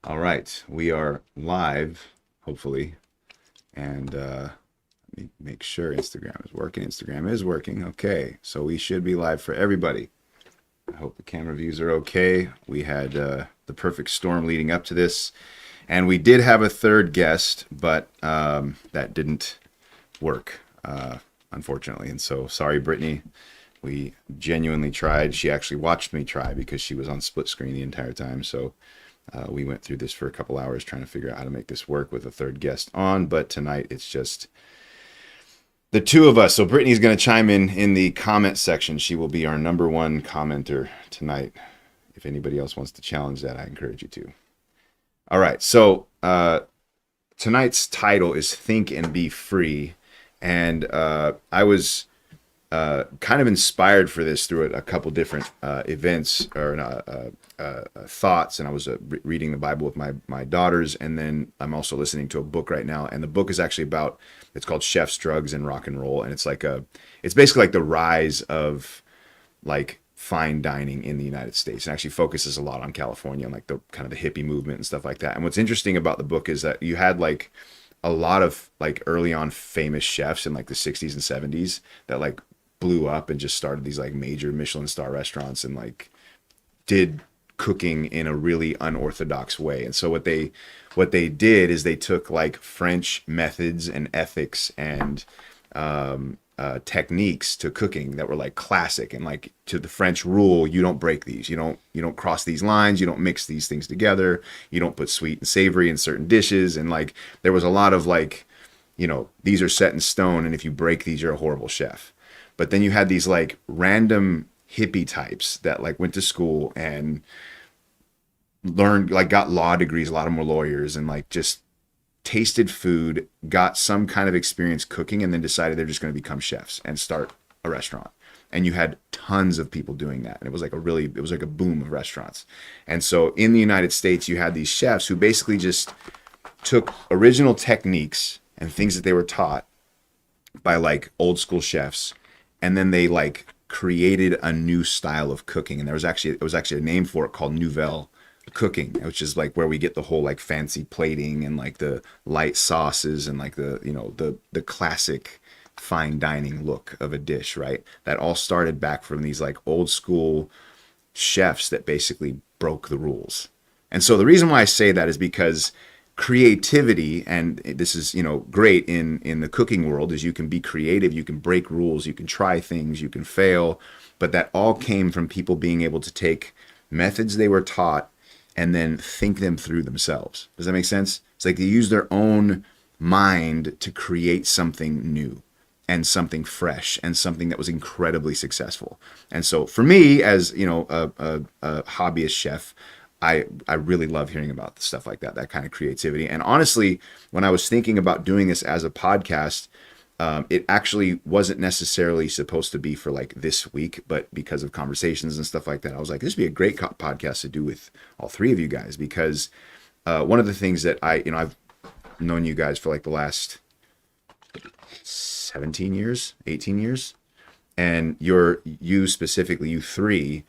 All right, we are live, hopefully, and let me make sure Instagram is working. Instagram is working. Okay, so we should be live for everybody. I hope the camera views are okay. We had the perfect storm leading up to this, and we did have a third guest, but that didn't work, unfortunately. And so, sorry, Brittany. We genuinely tried. She actually watched me try because she was on split screen the entire time. So we went through this for a couple hours trying to figure out how to make this work with a third guest on. But tonight it's just the two of us. So Brittany's going to chime in the comment section. She will be our number one commenter tonight. If anybody else wants to challenge that, I encourage you to. All right. So tonight's title is Think and Be Free. And I was kind of inspired for this through a couple different events or thoughts. And I was reading the Bible with my daughters, and then I'm also listening to a book right now. And the book is actually about, it's called Chefs, Drugs, and Rock and Roll, and it's basically like the rise of like fine dining in the United States, and actually focuses a lot on California and like the kind of the hippie movement and stuff like that. And what's interesting about the book is that you had like a lot of like early on famous chefs in like the 60s and 70s that like blew up and just started these like major Michelin star restaurants and like did cooking in a really unorthodox way. And so what they did is they took like French methods and ethics and techniques to cooking that were like classic, and like to the French rule, you don't break these, you don't cross these lines, you don't mix these things together, you don't put sweet and savory in certain dishes. And like there was a lot of like, these are set in stone, and if you break these, you're a horrible chef. But then you had these like random hippie types that like went to school and learned, like got law degrees, a lot of them were lawyers, and like just tasted food, got some kind of experience cooking, and then decided they're just going to become chefs and start a restaurant. And you had tons of people doing that. And it was like a boom of restaurants. And so in the United States, you had these chefs who basically just took original techniques and things that they were taught by like old school chefs, and then they like created a new style of cooking. And it was actually a name for it called Nouvelle cooking, which is like where we get the whole like fancy plating and like the light sauces and like the classic fine dining look of a dish, right? That all started back from these like old school chefs that basically broke the rules. And so the reason why I say that is because creativity, and this is great in the cooking world, is you can be creative, you can break rules, you can try things, you can fail, but that all came from people being able to take methods they were taught and then think them through themselves. Does that make sense? It's like they use their own mind to create something new and something fresh and something that was incredibly successful. And so for me, as a hobbyist chef, I really love hearing about stuff like that kind of creativity. And honestly, when I was thinking about doing this as a podcast, it actually wasn't necessarily supposed to be for like this week, but because of conversations and stuff like that, I was like, this would be a great podcast to do with all three of you guys, because one of the things that I've known you guys for like the last 17 years, 18 years. And you specifically, you three,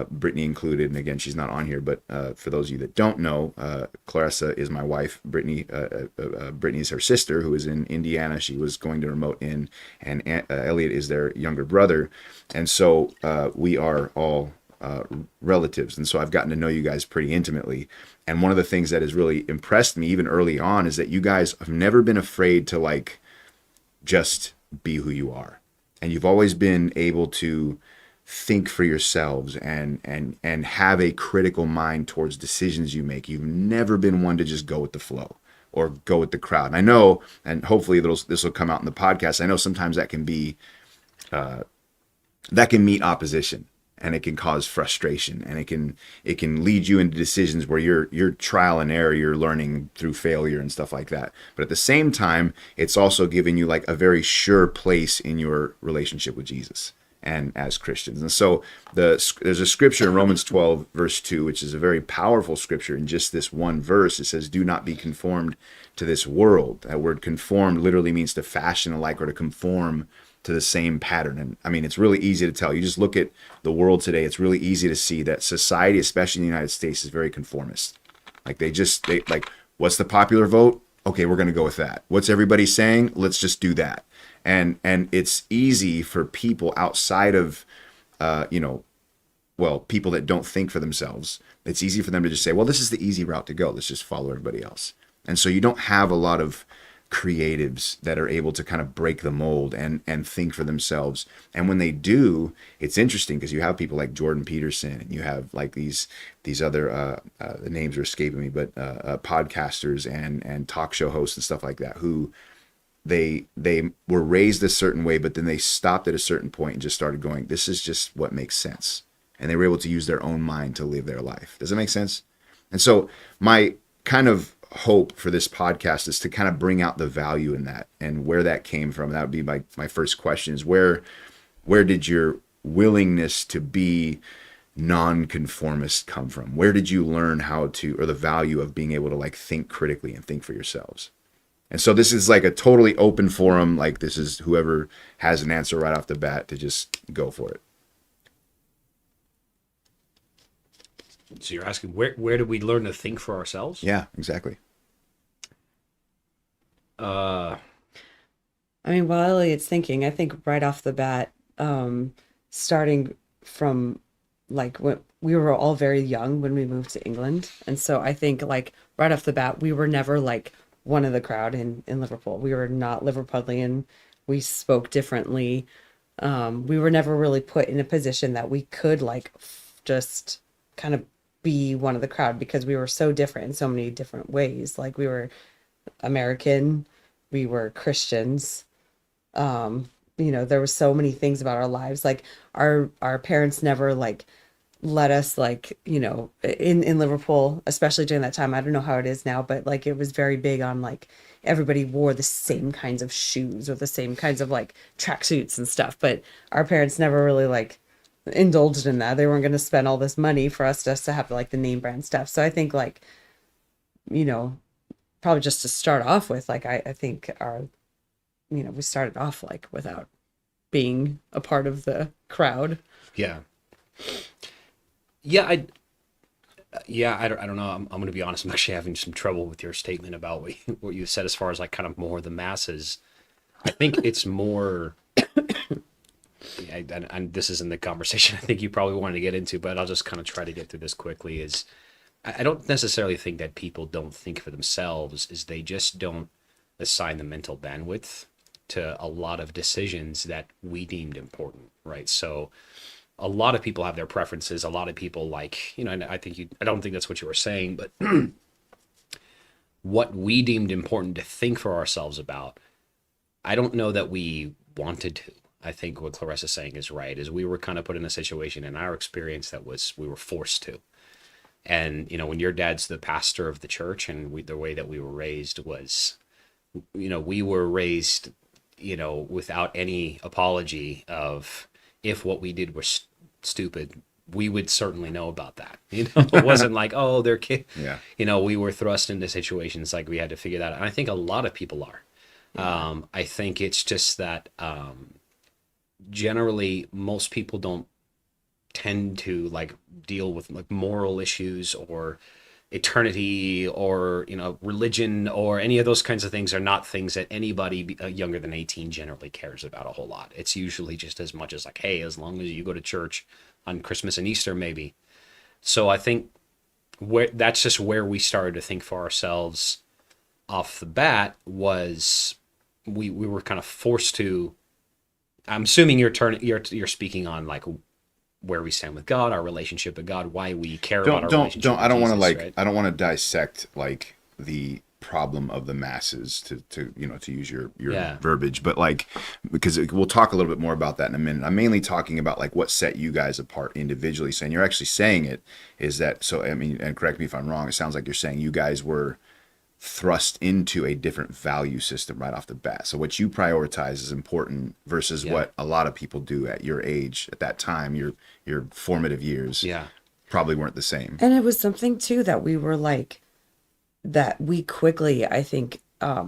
Brittany included, and again, she's not on here, but for those of you that don't know, Clarissa is my wife. Brittany is her sister, who is in Indiana. She was going to remote in, and Elliot is their younger brother. And so we are all relatives. And so I've gotten to know you guys pretty intimately. And one of the things that has really impressed me, even early on, is that you guys have never been afraid to like just be who you are. And you've always been able to think for yourselves and have a critical mind towards decisions you make. You've never been one to just go with the flow or go with the crowd. And I know, and hopefully this will come out in the podcast, I know sometimes that can be that can meet opposition, and it can cause frustration, and it can lead you into decisions where you're trial and error, you're learning through failure and stuff like that. But at the same time, it's also giving you like a very sure place in your relationship with Jesus and as Christians. And so there's a scripture in Romans 12 verse 2, which is a very powerful scripture. In just this one verse, it says, do not be conformed to this world. That word conformed literally means to fashion alike or to conform to the same pattern. And I mean, it's really easy to tell. You just look at the world today, it's really easy to see that society, especially in the United States, is very conformist. Like they like, what's the popular vote? Okay, we're going to go with that. What's everybody saying? Let's just do that. And it's easy for people outside of, you know, well, people that don't think for themselves. It's easy for them to just say, well, this is the easy route to go. Let's just follow everybody else. And so you don't have a lot of creatives that are able to kind of break the mold and think for themselves. And when they do, it's interesting because you have people like Jordan Peterson, and you have like these other the names are escaping me, but podcasters and talk show hosts and stuff like that, who they were raised a certain way, but then they stopped at a certain point and just started going, this is just what makes sense. And they were able to use their own mind to live their life. Does that make sense? And so my kind of hope for this podcast is to kind of bring out the value in that and where that came from. That would be my first question is where did your willingness to be nonconformist come from? Where did you learn how to, or the value of being able to like think critically and think for yourselves? And so this is like a totally open forum. Like this is whoever has an answer right off the bat to just go for it. So you're asking where did we learn to think for ourselves? Yeah, exactly. Uh, I mean, while Elliot's thinking, I think right off the bat, starting from like when we were all very young when we moved to England. And so I think like right off the bat, we were never like one of the crowd in Liverpool. We were not Liverpudlian. We spoke differently. We were never really put in a position that we could like just kind of be one of the crowd because we were so different in so many different ways. Like we were American, we were Christians. You know, there were so many things about our lives. Like our parents never like let us like, you know, in Liverpool, especially during that time. I don't know how it is now, but like it was very big on like everybody wore the same kinds of shoes or the same kinds of like tracksuits and stuff. But our parents never really like indulged in that. They weren't going to spend all this money for us just to have like the name brand stuff. So I think like, you know, probably just to start off with, like I think our, you know, we started off like without being a part of the crowd. yeah. Yeah, I don't know. I'm going to be honest. I'm actually having some trouble with your statement about what you said as far as like kind of more the masses. I think it's more, and this isn't the conversation I think you probably wanted to get into, but I'll just kind of try to get through this quickly. Is I don't necessarily think that people don't think for themselves, is they just don't assign the mental bandwidth to a lot of decisions that we deemed important, right? So a lot of people have their preferences. A lot of people like, you know, and I don't think that's what you were saying, but what we deemed important to think for ourselves about, I don't know that we wanted to. I think what Clarissa's saying is right, is we were kind of put in a situation in our experience that was, we were forced to. And, you know, when your dad's the pastor of the church and the way that we were raised was, you know, we were raised, you know, without any apology of if what we did was stupid, we would certainly know about that. You know, it wasn't like, oh, they're kids. Yeah. You know, we were thrust into situations like we had to figure that out. And I think a lot of people are. I think it's just that generally most people don't tend to like deal with like moral issues or eternity or, you know, religion or any of those kinds of things are not things that anybody younger than 18 generally cares about a whole lot. It's usually just as much as like, hey, as long as you go to church on Christmas and Easter, maybe. So I think that's just where we started to think for ourselves off the bat was we were kind of forced to. I'm assuming you're speaking on like where we stand with God, our relationship with God, why we care about our relationship with I don't want to Jesus, like, right? I don't want to dissect like the problem of the masses to you know, to use your verbiage, but like, because we'll talk a little bit more about that in a minute. I'm mainly talking about like what set you guys apart individually. So, and you're actually saying it is that, so I mean, and correct me if I'm wrong, it sounds like you're saying you guys were thrust into a different value system right off the bat. So what you prioritize is important versus what a lot of people do at your age at that time, your formative years. Yeah. Probably weren't the same. And it was something too that we were like, that we quickly, I think,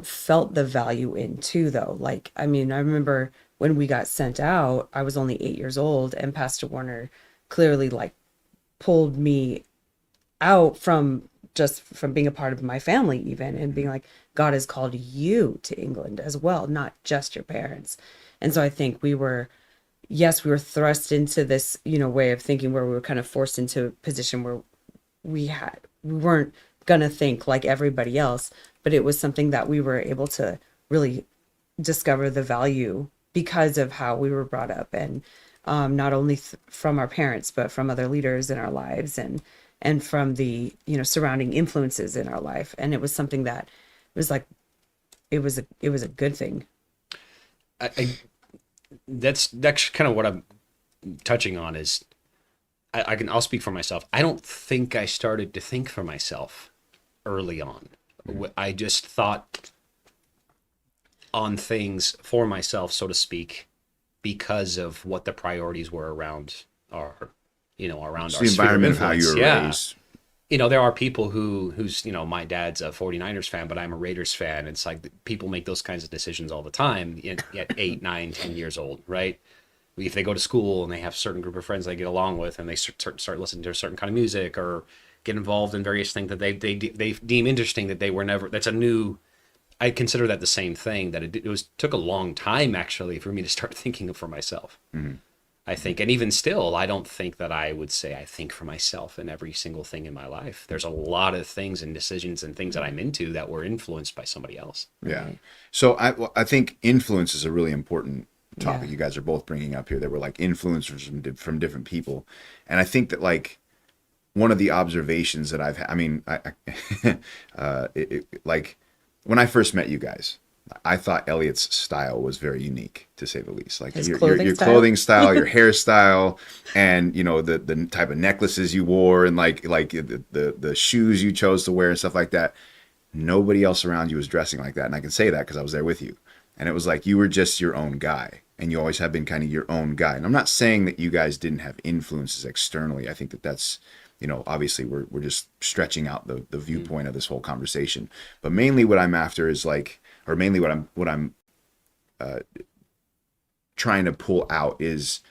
felt the value in too, though. Like, I mean, I remember when we got sent out, I was only 8 years old, and Pastor Warner clearly like pulled me out from just from being a part of my family even, and being like, God has called you to England as well, not just your parents. And so I think yes, we were thrust into this, way of thinking where we were kind of forced into a position where we weren't gonna think like everybody else, but it was something that we were able to really discover the value because of how we were brought up, and not only from our parents but from other leaders in our lives, and from the surrounding influences in our life. And it was something that was like it was a good thing. I that's kind of what I'm touching on is I'll speak for myself. I don't think I started to think for myself early on. I just thought on things for myself, so to speak, because of what the priorities were around around It's our the sphere of environment of how you influence. were Yeah. raised. There are people who's my dad's a 49ers fan, but I'm a Raiders fan. It's like people make those kinds of decisions all the time at 8, 9, 10 years old, right? If they go to school and they have a certain group of friends they get along with, and they start listening to a certain kind of music or get involved in various things that they deem interesting, that they were never. That's a new. I consider that the same thing. That it took a long time actually for me to start thinking for myself. Mm-hmm. I think, and even still, I don't think that I would say I think for myself in every single thing in my life. There's a lot of things and decisions and things that I'm into that were influenced by somebody else. Yeah. So I think influence is a really important topic Yeah. you guys are both bringing up here. That were like influencers from different people, and I think that like one of the observations that I've had. I mean, like when I first met you guys, I thought Elliot's style was very unique, to say the least. Like His your clothing style? clothing style, your hairstyle, and the type of necklaces you wore, and like the shoes you chose to wear and stuff like that. Nobody else around you was dressing like that, and I can say that because I was there with you. And it was like you were just your own guy, and you always have been kind of your own guy. And I'm not saying that you guys didn't have influences externally. I think that's obviously we're just stretching out the viewpoint of this whole conversation. But mainly what I'm after is like, or mainly what I'm trying to pull out is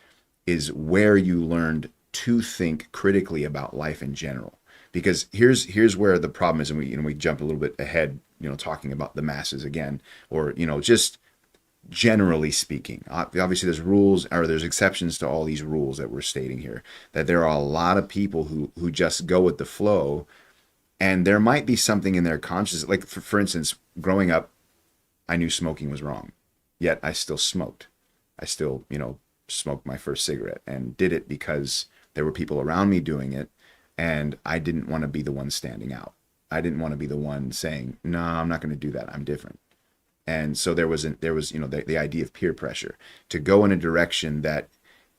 where you learned to think critically about life in general. Because here's where the problem is, and we jump a little bit ahead, talking about the masses again, or just generally speaking. Obviously there's rules, or there's exceptions to all these rules that we're stating here, that there are a lot of people who just go with the flow, and there might be something in their conscience. Like for instance, growing up, I knew smoking was wrong, yet I still smoked. I still, smoked my first cigarette, and did it because there were people around me doing it, and I didn't want to be the one standing out. I didn't want to be the one saying, no, I'm not going to do that. I'm different. And so there was the idea of peer pressure to go in a direction that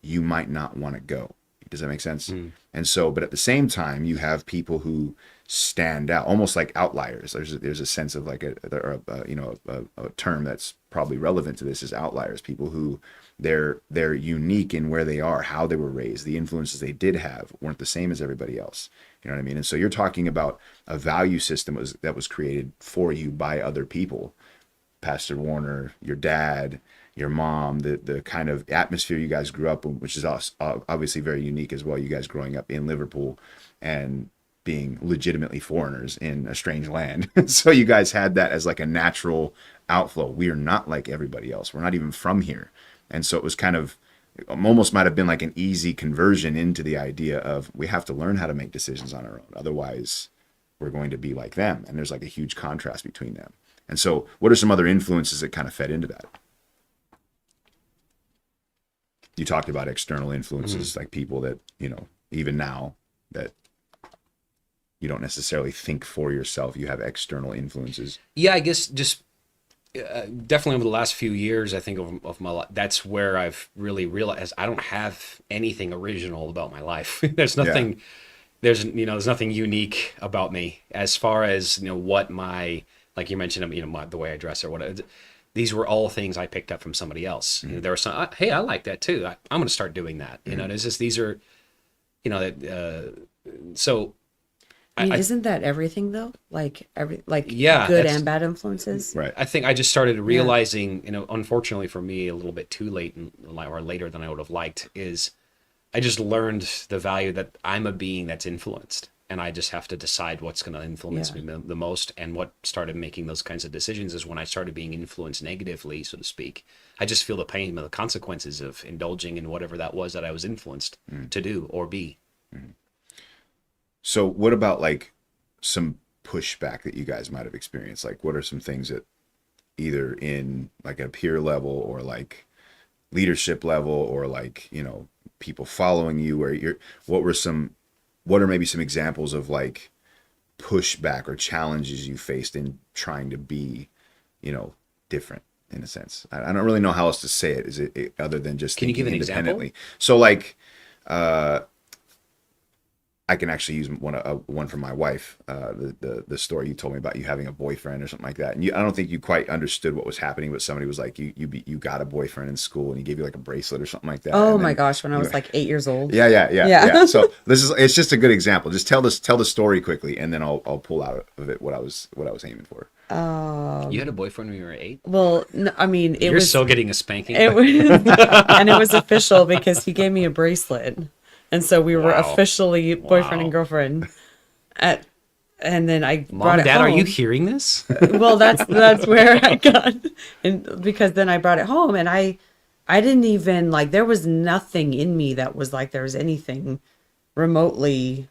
you might not want to go. Does that make sense? Mm. And so, but at the same time, you have people who stand out, almost like outliers. There's a sense of like a term that's probably relevant to this is outliers. People who they're unique in where they are, how they were raised, the influences they did have weren't the same as everybody else. You know what I mean? And so you're talking about a value system that was created for you by other people. Pastor Warner, your dad, your mom, the kind of atmosphere you guys grew up in, which is obviously very unique as well. You guys growing up in Liverpool and being legitimately foreigners in a strange land. So you guys had that as like a natural outflow. We are not like everybody else. We're not even from here. And so it was kind of, almost might have been like an easy conversion into the idea of we have to learn how to make decisions on our own. Otherwise, we're going to be like them. And there's like a huge contrast between them. And so what are some other influences that kind of fed into that? You talked about external influences, like people that, even now that you don't necessarily think for yourself, you have external influences. Yeah, I guess just definitely over the last few years, I think of my life, that's where I've really realized I don't have anything original about my life. There's nothing, there's nothing unique about me as far as, what my, like you mentioned, the way I dress or what. These were all things I picked up from somebody else. Mm-hmm. There were some, hey, I like that too. I'm going to start doing that. Mm-hmm. It's just, these are, so. I mean, isn't that everything though? Like yeah, good and bad influences? Right. I think I just started realizing, unfortunately for me, a little bit too late or later than I would have liked, is I just learned the value that I'm a being that's influenced. and I just have to decide what's going to influence Yeah. me the most. And what started making those kinds of decisions is when I started being influenced negatively, so to speak. I just feel the pain and the consequences of indulging in whatever that was that I was influenced to do or be. So what about like some pushback that you guys might have experienced? Like what are some things that either in like a peer level or like leadership level or like, you know, people following you where you're, what are maybe some examples of like pushback or challenges you faced in trying to be, you know, different in a sense? I don't really know how else to say it. Is it other than just Can you thinking give an example? independently? So like, I can actually use one from my wife. The story you told me about you having a boyfriend or something like that, and I don't think you quite understood what was happening. But somebody was like, you got a boyfriend in school, and he gave you like a bracelet or something like that. Oh And my then gosh, when I you, was like 8 years old. yeah. Yeah. So it's just a good example. Just tell the story quickly, and then I'll pull out of it what I was aiming for. You had a boyfriend when you were 8? Well, no, I mean, You're so getting a spanking. it was, and it was official because he gave me a bracelet, and so we were Wow. officially boyfriend Wow. and girlfriend. At, and then I Mom brought and it Dad, home. are you hearing this? Well, that's where I got, and because then I brought it home, and I didn't even like, there was nothing in me that was like there was anything remotely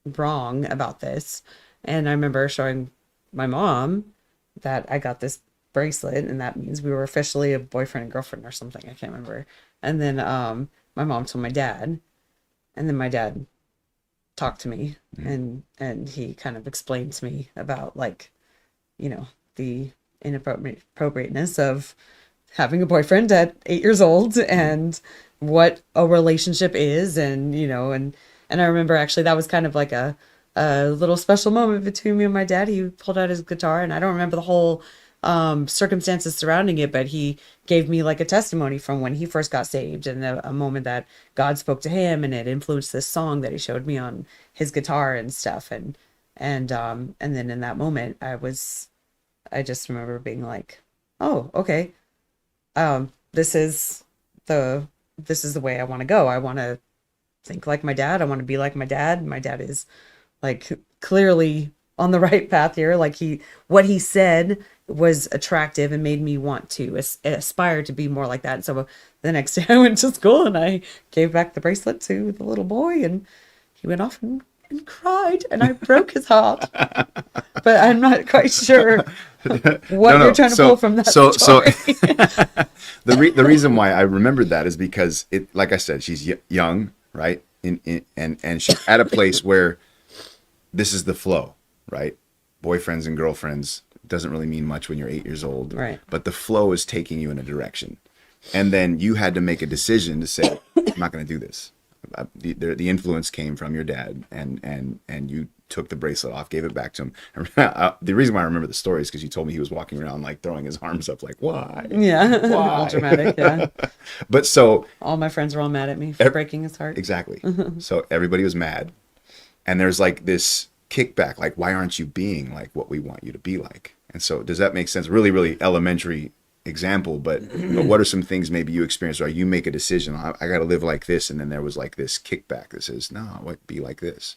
wrong about this. And I remember showing my mom that I got this bracelet, and that means we were officially a boyfriend and girlfriend or something. I can't remember. And then my mom told my dad, and then my dad talked to me, and he kind of explained to me about, like, you know, the inappropriateness of having a boyfriend at 8 years old, and what a relationship is, and you know, and I remember actually that was kind of like a little special moment between me and my dad. He pulled out his guitar, and I don't remember the whole circumstances surrounding it, but he gave me like a testimony from when he first got saved, and a moment that God spoke to him, and it influenced this song that he showed me on his guitar and stuff. And then in that moment, I just remember being like, oh, okay, this is the way I want to go. I want to think like my dad. I want to be like my dad. My dad is like clearly on the right path here. Like, what he said was attractive and made me want to aspire to be more like that. So the next day I went to school, and I gave back the bracelet to the little boy, and he went off and cried, and I broke his heart. But I'm not quite sure what you're trying to pull from that so story. the reason why I remembered that is because it, like I said, she's young, right? And she's at a place where this is the flow, right? Boyfriends and girlfriends doesn't really mean much when you're 8 years old, Right. but the flow is taking you in a direction, and then you had to make a decision to say, I'm not going to do this. The influence came from your dad, and you took the bracelet off, gave it back to him. The reason why I remember the story is because you told me he was walking around like throwing his arms up, like, why? Yeah. Why? All dramatic. Yeah. But so All my friends were all mad at me for breaking his heart. exactly. So everybody was mad, and there's like this kickback, like, why aren't you being like what we want you to be like? And so does that make sense? Really, really elementary example, but what are some things maybe you experienced, or you make a decision, I got to live like this, and then there was like this kickback that says, no, what, be like this?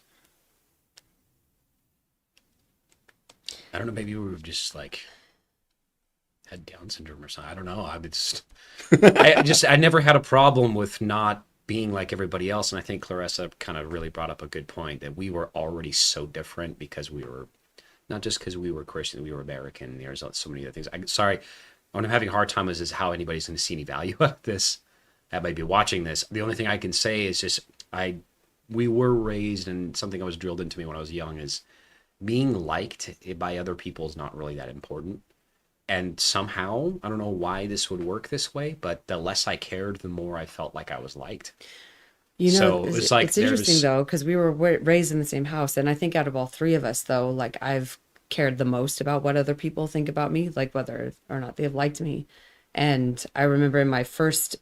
I don't know. Maybe we were just like had Down syndrome or something. I don't know. I never had a problem with not being like everybody else. And I think Clarissa kind of really brought up a good point, that we were already so different because we were, not just because we were Christian, we were American. There's so many other things. Sorry, what I'm having a hard time is how anybody's going to see any value out of this that might be watching this. The only thing I can say is just we were raised, and something I was drilled into me when I was young is being liked by other people is not really that important. And somehow, I don't know why this would work this way, but the less I cared, the more I felt like I was liked. You know, So it's like it's interesting there's- though, because we were raised in the same house, and I think out of all three of us, though, like, I've cared the most about what other people think about me, like whether or not they've liked me. And I remember in my first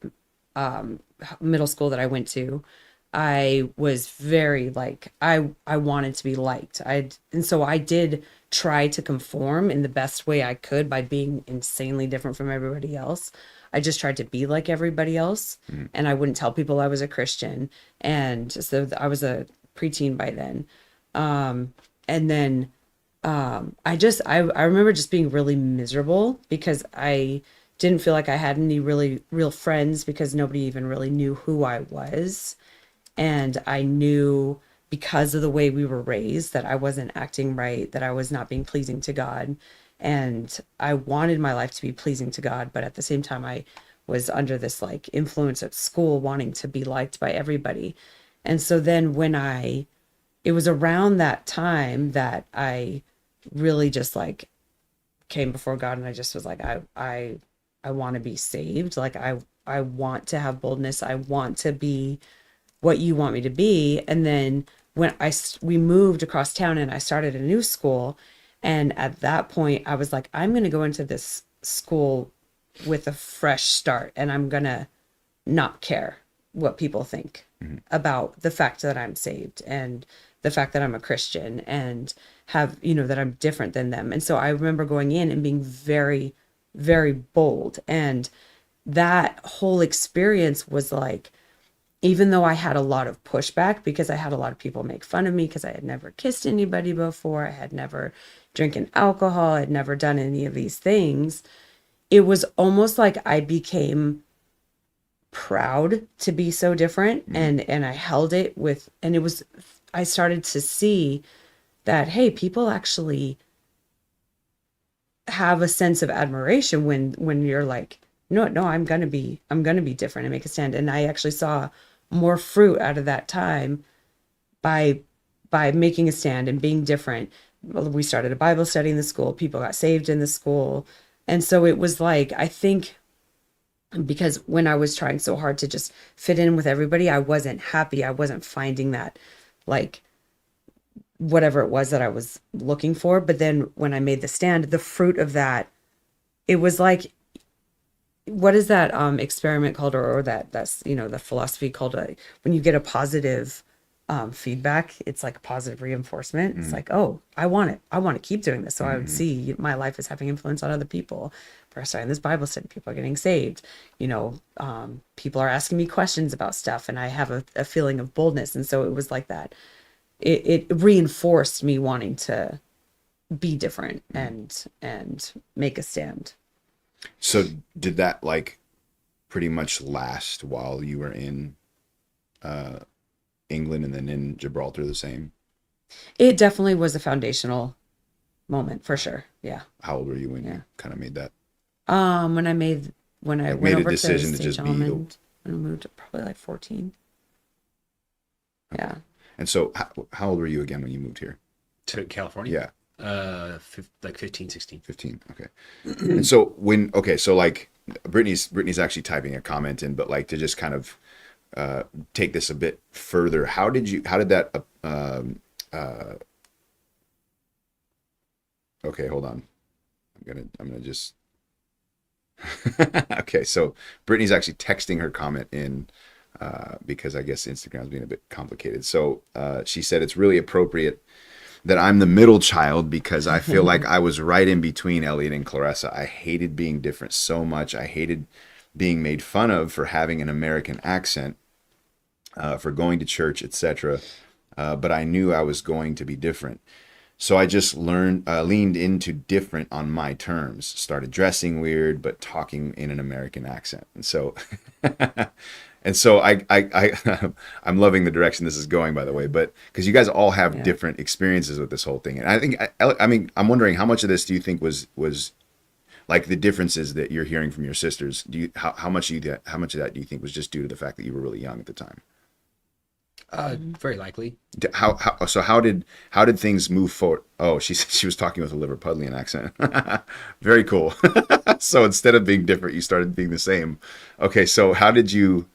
middle school that I went to, I was very like, I wanted to be liked. And so I did try to conform in the best way I could by being insanely different from everybody else. I just tried to be like everybody else, and I wouldn't tell people I was a Christian. And so I was a preteen by then. And then I remember just being really miserable because I didn't feel like I had any really real friends because nobody even really knew who I was. And I knew because of the way we were raised that I wasn't acting right, that I was not being pleasing to God. And I wanted my life to be pleasing to God, but at the same time, I was under this like influence at school, wanting to be liked by everybody. And so then it was around that time that I really just like came before God and I just was like, I want to be saved. Like I want to have boldness. I want to be what you want me to be. And then we moved across town and I started a new school, and at that point I was like, I'm going to go into this school with a fresh start, and I'm going to not care what people think about the fact that I'm saved and the fact that I'm a Christian and have, that I'm different than them. And so I remember going in and being very, very bold. And that whole experience was like, even though I had a lot of pushback because I had a lot of people make fun of me because I had never kissed anybody before, I had never drinking alcohol, I had never done any of these things, it was almost like I became proud to be so different, and I held it with, and it was, I started to see that, hey, people actually have a sense of admiration when you're like, no, I'm gonna be different and make a stand. And I actually saw more fruit out of that time by making a stand and being different. We started a Bible study in the school, people got saved in the school. And so it was like, I think because when I was trying so hard to just fit in with everybody, I wasn't happy. I wasn't finding that, like, whatever it was that I was looking for. But then when I made the stand, the fruit of that, it was like, what is that experiment called, or that's the philosophy called, when you get a positive feedback, it's like positive reinforcement. It's like, oh, I want it. I want to keep doing this. So I would see my life is having influence on other people. For starting this Bible study, people are getting saved. People are asking me questions about stuff, and I have a feeling of boldness. And so it was like that. It reinforced me wanting to be different and make a stand. So did that like pretty much last while you were in England and then in Gibraltar the same? It definitely was a foundational moment for sure. Yeah. How old were you when you kind of made that? When I Like went made a over decision to to St. just be John and I moved probably like 14. Yeah. And so how old were you again when you moved here? To California? Yeah. Like 15, 16. 15. Okay. And so so like Brittany's actually typing a comment in, but like to just kind of take this a bit further, how did that okay, hold on. I'm gonna just okay, so Brittany's actually texting her comment in because I guess Instagram's being a bit complicated. So she said it's really appropriate that I'm the middle child because I feel like I was right in between Elliot and Clarissa. I hated being different so much. I hated being made fun of for having an American accent, for going to church, etc. But I knew I was going to be different. So I just leaned into different on my terms, started dressing weird, but talking in an American accent. And so, and so I'm loving the direction this is going, by the way, but because you guys all have different experiences with this whole thing. And I think, I'm wondering how much of this do you think was like the differences that you're hearing from your sisters? How much of that do you think was just due to the fact that you were really young at the time? Very likely. How did things move forward? Oh, she was talking with a Liverpudlian accent. Very cool. So instead of being different, you started being the same. Okay, so how did you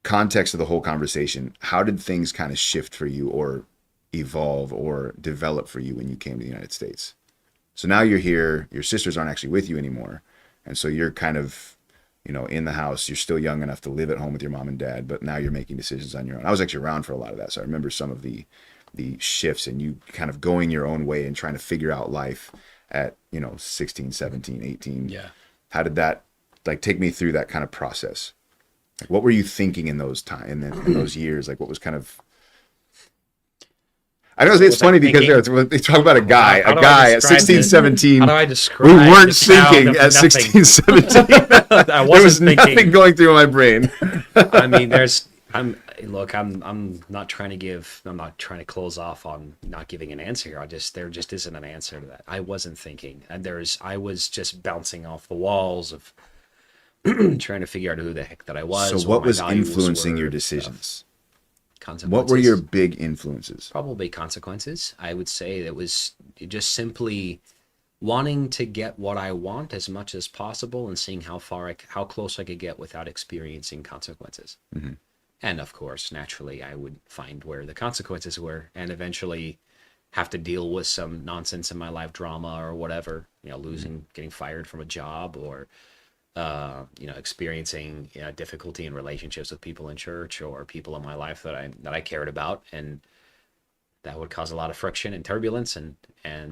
context of the whole conversation? How did things kind of shift for you, or evolve, or develop for you when you came to the United States? So now you're here. Your sisters aren't actually with you anymore, and so you're kind of in the house. You're still young enough to live at home with your mom and dad, but now you're making decisions on your own. I was actually around for a lot of that, so I remember some of the shifts and you kind of going your own way and trying to figure out life at 16, 17, 18. Yeah. How did that, like, take me through that kind of process? Like, what were you thinking in those in those years? Like, what was kind of... I know What it's was I funny because thinking? they talk about How a do I guy at describe 16, the 17. how do I We describe weren't the sound thinking of at nothing? 16, 17. I There was wasn't nothing thinking. going through my brain. I mean, I'm not trying to close off on not giving an answer here. There just isn't an answer to that. I wasn't thinking, and I was just bouncing off the walls of trying to figure out who the heck that I So was, what what my was values influencing were, your and stuff. decisions? What were your Consequences, big influences? probably consequences. I would say it was just simply wanting to get what I want as much as possible and seeing how close I could get without experiencing consequences. Mm-hmm. And of course, naturally, I would find where the consequences were and eventually have to deal with some nonsense in my life, drama or whatever, losing, getting fired from a job, or, experiencing difficulty in relationships with people in church or people in my life that I cared about. And that would cause a lot of friction and turbulence. And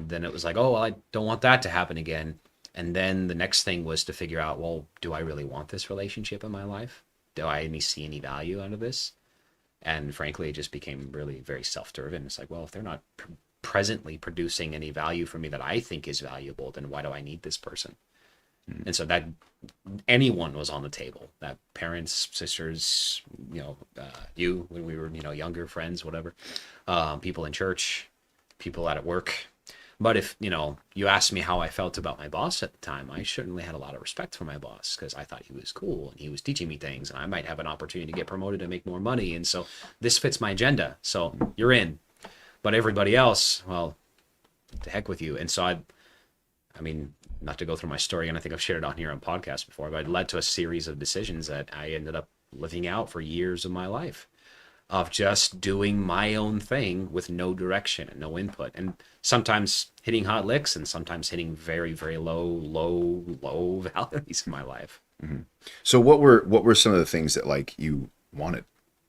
then it was like, oh, well, I don't want that to happen again. And then the next thing was to figure out, well, do I really want this relationship in my life? Do I see any value out of this? And frankly, it just became really very self-driven. It's like, well, if they're not presently producing any value for me that I think is valuable, then why do I need this person? Mm-hmm. And so that anyone was on the table. That parents, sisters, you when we were younger, friends, whatever, people in church, people out at work. But if, you asked me how I felt about my boss at the time, I certainly had a lot of respect for my boss because I thought he was cool and he was teaching me things and I might have an opportunity to get promoted and make more money. And so this fits my agenda. So you're in. But everybody else, well, to heck with you. And so I mean, not to go through my story, and I think I've shared it on here on podcast before, but it led to a series of decisions that I ended up living out for years of my life, of just doing my own thing with no direction and no input, and sometimes hitting hot licks and sometimes hitting very, very low valleys in my life. Mm-hmm. So what were some of the things that like you wanted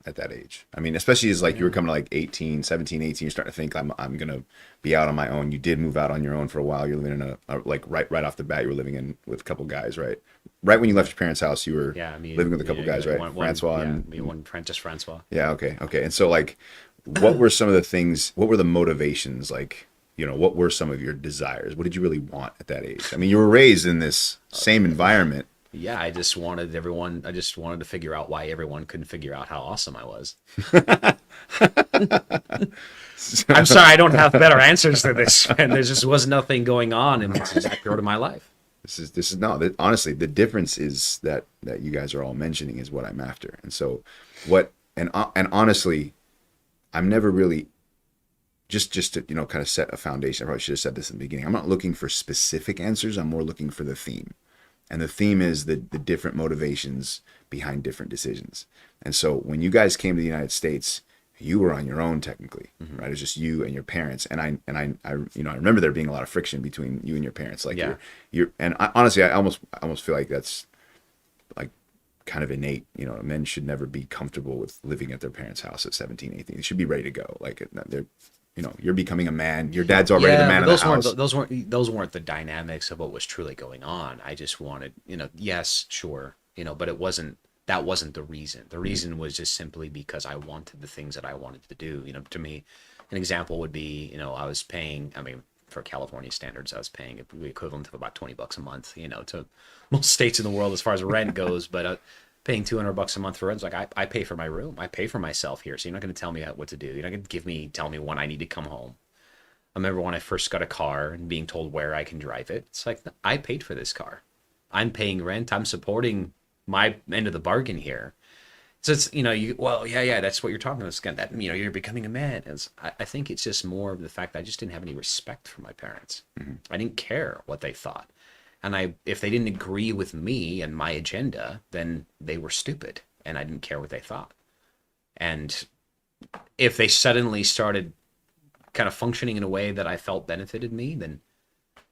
at that age? I mean, especially as like you were coming to like 17, 18, you're starting to think I'm going to be out on my own. You did move out on your own for a while. You're living in a like right off the bat, you were living in with a couple guys, right? Right when you left your parents' house, you were living with a couple guys, right? Francois and me, just Francois. Yeah, okay. And so like what were some of the things, what were the motivations, like, what were some of your desires? What did you really want at that age? I mean, you were raised in this same environment. Yeah, I just wanted to figure out why everyone couldn't figure out how awesome I was. I'm sorry, I don't have better answers to this, and there just was nothing going on in this exact period of my life. This is no, honestly, the difference is that you guys are all mentioning is what I'm after. And so and honestly, I'm never really just to, kind of set a foundation. I probably should have said this in the beginning. I'm not looking for specific answers. I'm more looking for the theme. And the theme is the different motivations behind different decisions. And so when you guys came to the United States, you were on your own technically, mm-hmm. right? It was just you and your parents. And I remember there being a lot of friction between you and your parents. Like honestly, I almost feel like that's like kind of innate. Men should never be comfortable with living at their parents' house at 17, 18. They should be ready to go. Like they're, you're becoming a man. Your dad's already the man of the house. Those weren't the dynamics of what was truly going on. I just wanted, yes, sure, but that wasn't the reason. The reason was just simply because I wanted the things that I wanted to do. To me, an example would be, I was paying, for California standards, I was paying the equivalent of about $20 a month, to most states in the world as far as rent goes, but paying $200 a month for rent. It's like, I pay for my room. I pay for myself here. So you're not going to tell me what to do. You're not going to tell me when I need to come home. I remember when I first got a car and being told where I can drive it. It's like, I paid for this car. I'm paying rent. I'm supporting my end of the bargain here. So it's, that's what you're talking about. That, you're becoming a man. I think it's just more of the fact that I just didn't have any respect for my parents. Mm-hmm. I didn't care what they thought. And if they didn't agree with me and my agenda, then they were stupid and I didn't care what they thought. And if they suddenly started kind of functioning in a way that I felt benefited me, then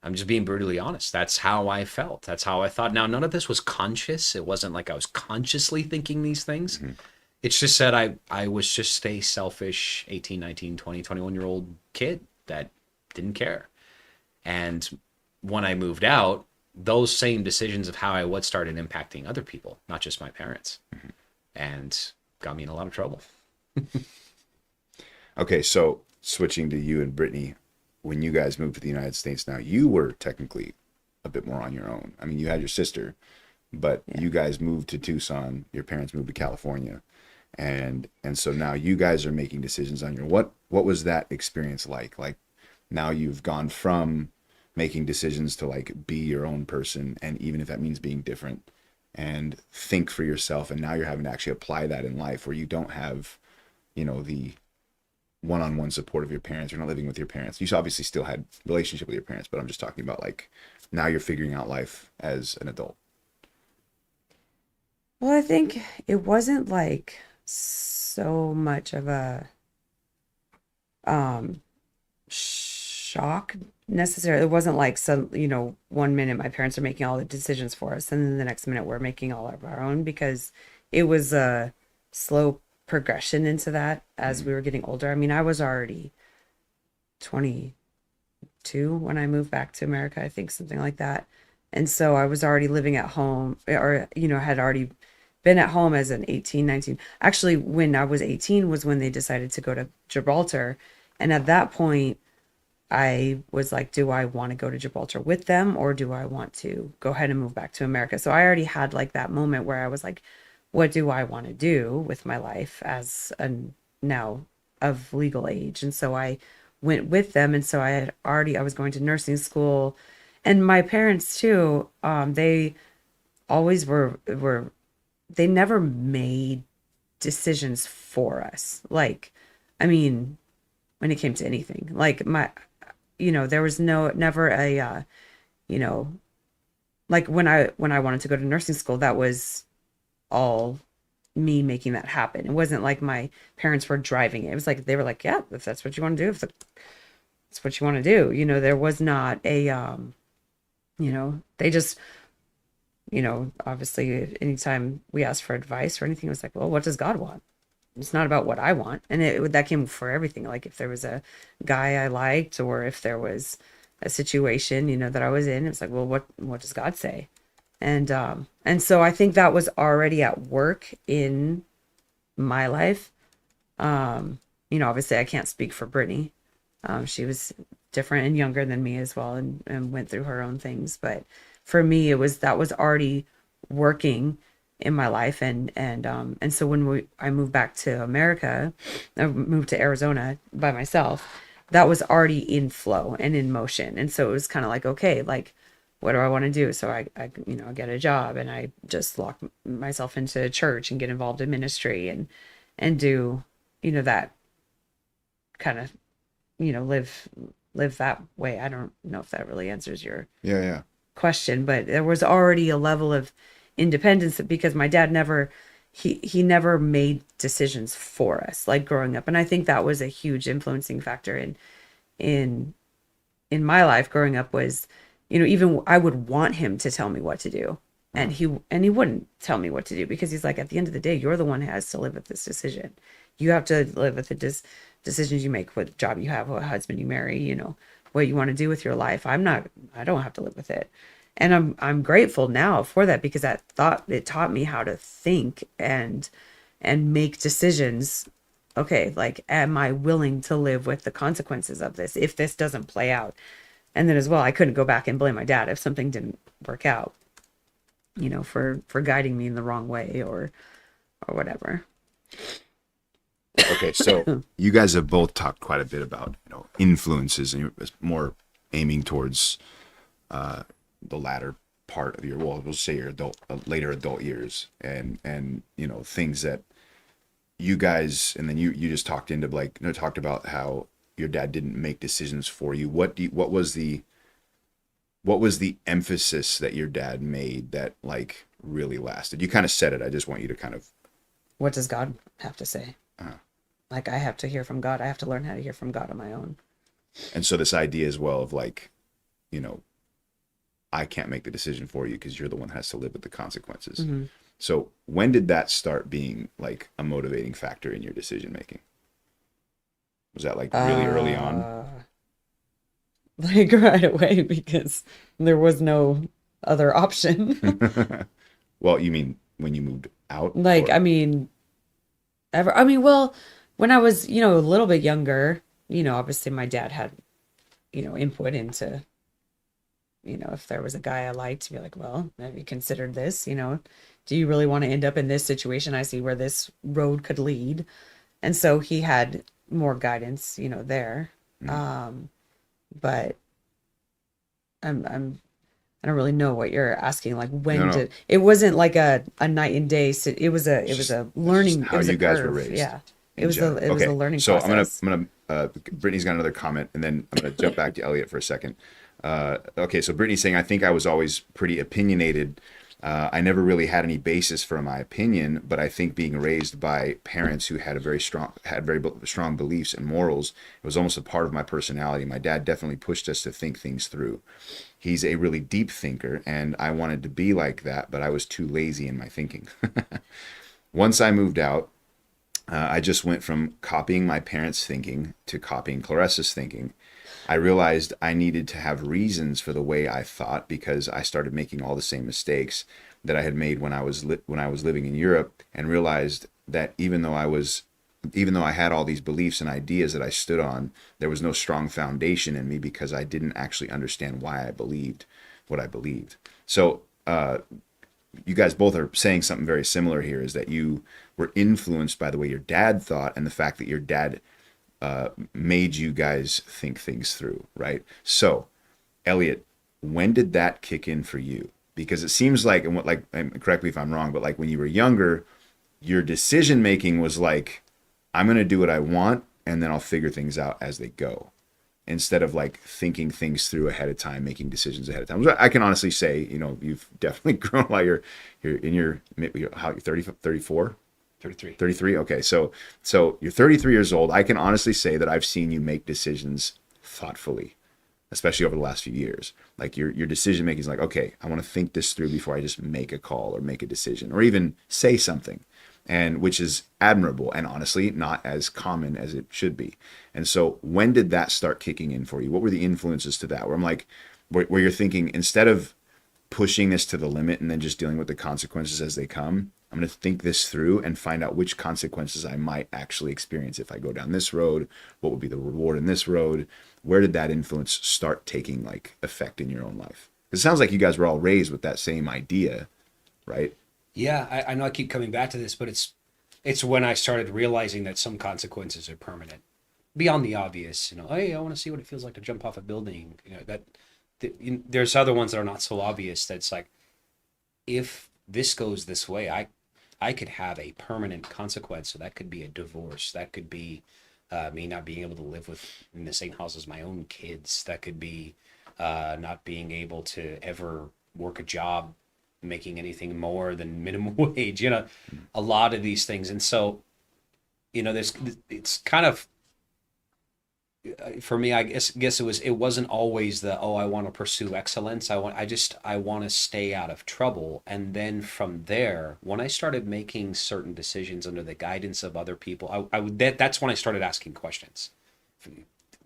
I'm just being brutally honest. That's how I felt. That's how I thought. Now, none of this was conscious. It wasn't like I was consciously thinking these things. Mm-hmm. It's just that I was just a selfish 18, 19, 20, 21-year-old kid that didn't care. And when I moved out, those same decisions of how I would started impacting other people, not just my parents. Mm-hmm. and got me in a lot of trouble. Okay, so switching to you and Brittany, when you guys moved to the United States, now you were technically a bit more on your own. I mean, you had your sister, but Yeah. you guys moved to Tucson. Your parents moved to California, and so now you guys are making decisions on your what was that experience like? Like now you've gone from making decisions to like be your own person, and even if that means being different and think for yourself, and now you're having to actually apply that in life where you don't have, the one-on-one support of your parents. You're not living with your parents. You obviously still had relationship with your parents, but I'm just talking about like now you're figuring out life as an adult. Well, I think it wasn't like so much of a um shock necessarily. It wasn't like some, 1 minute my parents are making all the decisions for us, and then the next minute we're making all of our own, because it was a slow progression into that as we Mm. were getting older. I mean, I was already 22 when I moved back to America, I think something like that. And so I was already living at home, or, had already been at home as an 18, 19. Actually, when I was 18 was when they decided to go to Gibraltar. And at that point, I was like, do I want to go to Gibraltar with them, or do I want to go ahead and move back to America? So I already had like that moment where I was like, what do I want to do with my life as a now of legal age? And so I went with them. And so I was going to nursing school, and my parents too. They always they never made decisions for us. Like, I mean, when it came to anything, like there was never a, you know, like when I wanted to go to nursing school, that was all me making that happen. It wasn't like my parents were driving it. It was like they were like, yeah, if that's what you want to do, if that's what you want to do. There was not a, they just, obviously anytime we asked for advice or anything, it was like, well, what does God want? It's not about what I want. And that came for everything. Like if there was a guy I liked, or if there was a situation, that I was in, it's like, well, what does God say? And so I think that was already at work in my life. Obviously I can't speak for Brittany. She was different and younger than me as well, and went through her own things. But for me, that was already working in my life. And so when I moved back to America, I moved to Arizona by myself, that was already in flow and in motion. And so it was kind of like, okay, like, what do I want to do? So I get a job, and I just lock myself into church and get involved in ministry, and do, that kind of, live that way. I don't know if that really answers your Yeah, yeah. question, but there was already a level of independence, because my dad never he never made decisions for us like growing up. And I think that was a huge influencing factor in in my life growing up. Was, even I would want him to tell me what to do, and Uh-huh. he wouldn't tell me what to do, because he's like, at the end of the day, you're the one who has to live with this decision. You have to live with the decisions you make, what job you have, what husband you marry, what you want to do with your life. I don't have to live with it. And I'm grateful now for that, because it taught me how to think and make decisions. Okay, like, am I willing to live with the consequences of this if this doesn't play out? And then as well, I couldn't go back and blame my dad if something didn't work out, for guiding me in the wrong way, or whatever. Okay, so you guys have both talked quite a bit about, influences, and you're more aiming towards the latter part of we'll say your later adult years, and things that you guys, and then you just talked into like, talked about how your dad didn't make decisions for you. What was the emphasis that your dad made that like really lasted? You kind of said it. I just want you to kind of. What does God have to say? uh Like, I have to hear from God. I have to learn how to hear from God on my own. And so this idea as well of like, you know, I can't make the decision for you because you're the one that has to live with the consequences. Mm-hmm. So when did that start being like a motivating factor in your decision making? Was that like really early on? Like right away, because there was no other option. Well, you mean when you moved out Like, or I mean, ever, I mean, well, when I was, a little bit younger, obviously my dad had, input into, if there was a guy I liked, to be like, well, have you considered this? Do you really want to end up in this situation? I see where this road could lead. And so he had more guidance, there. mm, Um, but I don't really know what you're asking. Like, no, when no, did it wasn't like a night and day. It was it's just a that's just learning. It how was a you guys were curve. raised Yeah, in general. it was a Okay, learning so process. Brittany's got another comment, and then I'm gonna jump back to Elliot for a second. Okay, so Brittany's saying I think I was always pretty opinionated. I never really had any basis for my opinion, but I think being raised by parents who had very strong beliefs and morals, it was almost a part of my personality. My dad definitely pushed us to think things through. He's a really deep thinker, and I wanted to be like that, but I was too lazy in my thinking. Once I moved out, I just went from copying my parents' thinking to copying Clarissa's thinking. I realized I needed to have reasons for the way I thought because I started making all the same mistakes that I had made when I was living in Europe, and realized that even though I had all these beliefs and ideas that I stood on, there was no strong foundation in me because I didn't actually understand why I believed what I believed. So you guys both are saying something very similar here, is that you were influenced by the way your dad thought and the fact that your dad made you guys think things through, right? So, Elliot, when did that kick in for you? Because it seems like, and correct me if I'm wrong, but like when you were younger, your decision making was like, I'm going to do what I want and then I'll figure things out as they go, instead of like thinking things through ahead of time, making decisions ahead of time. I can honestly say, you've definitely grown while you're in how, 30, 34? 33. 33. Okay. So you're 33 years old. I can honestly say that I've seen you make decisions thoughtfully, especially over the last few years. Like your decision making is like, okay, I want to think this through before I just make a call or make a decision or even say something, and which is admirable and honestly not as common as it should be. And so when did that start kicking in for you? What were the influences to that? Where I'm like, where you're thinking, instead of pushing this to the limit and then just dealing with the consequences as they come, I'm going to think this through and find out which consequences I might actually experience if I go down this road. What would be the reward in this road? Where did that influence start taking like effect in your own life? 'Cause it sounds like you guys were all raised with that same idea, right? Yeah, I know I keep coming back to this, but it's when I started realizing that some consequences are permanent, beyond the obvious. Hey, I want to see what it feels like to jump off a building. There's other ones that are not so obvious. That's like, if this goes this way, I could have a permanent consequence. So that could be a divorce. That could be me not being able to live in the same house as my own kids. That could be not being able to ever work a job making anything more than minimum wage. A lot of these things. And so, there's it's kind of, for me, I guess it wasn't always I want to pursue excellence. I want to stay out of trouble. And then from there, when I started making certain decisions under the guidance of other people, that's when I started asking questions.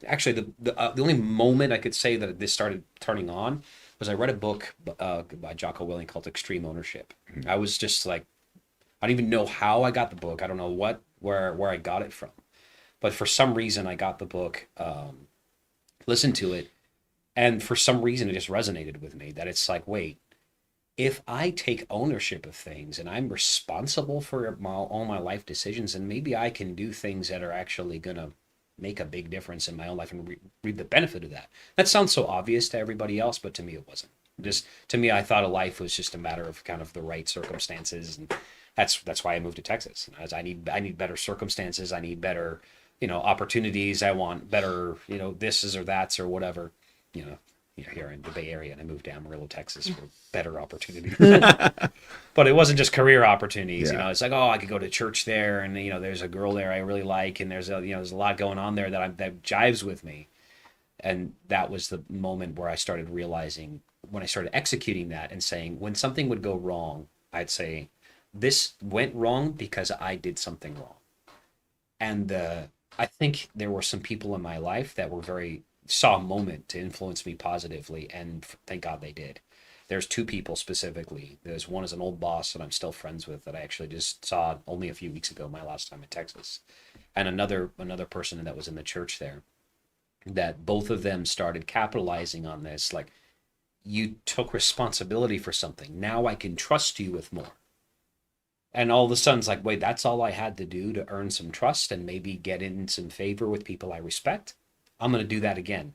Actually, the only moment I could say that this started turning on was I read a book by Jocko Willing called Extreme Ownership. I was just like, I don't even know how I got the book. I don't know where I got it from. But for some reason, I got the book, listened to it, and for some reason, it just resonated with me. That it's like, wait, if I take ownership of things and I'm responsible for all my life decisions, and maybe I can do things that are actually gonna make a big difference in my own life and reap the benefit of that. That sounds so obvious to everybody else, but to me, it wasn't. Just to me, I thought a life was just a matter of kind of the right circumstances, and that's why I moved to Texas. As I need better circumstances. I need better opportunities. I want better, thises or that's or whatever, here in the Bay Area, and I moved to Amarillo, Texas for better opportunities. But it wasn't just career opportunities. Yeah. It's like, oh, I could go to church there, and there's a girl there I really like, and there's a lot going on there that jives with me. And that was the moment where I started realizing, when I started executing that and saying, when something would go wrong, I'd say, this went wrong because I did something wrong. And I think there were some people in my life that saw a moment to influence me positively, and thank God they did. there's two people specifically. There's one is an old boss that I'm still friends with that I actually just saw only a few weeks ago, my last time in Texas, and another person that was in the church there. That both of them started capitalizing on this. Like, you took responsibility for something. Now I can trust you with more. And all of a sudden, it's like, wait, that's all I had to do to earn some trust and maybe get in some favor with people I respect. I'm going to do that again.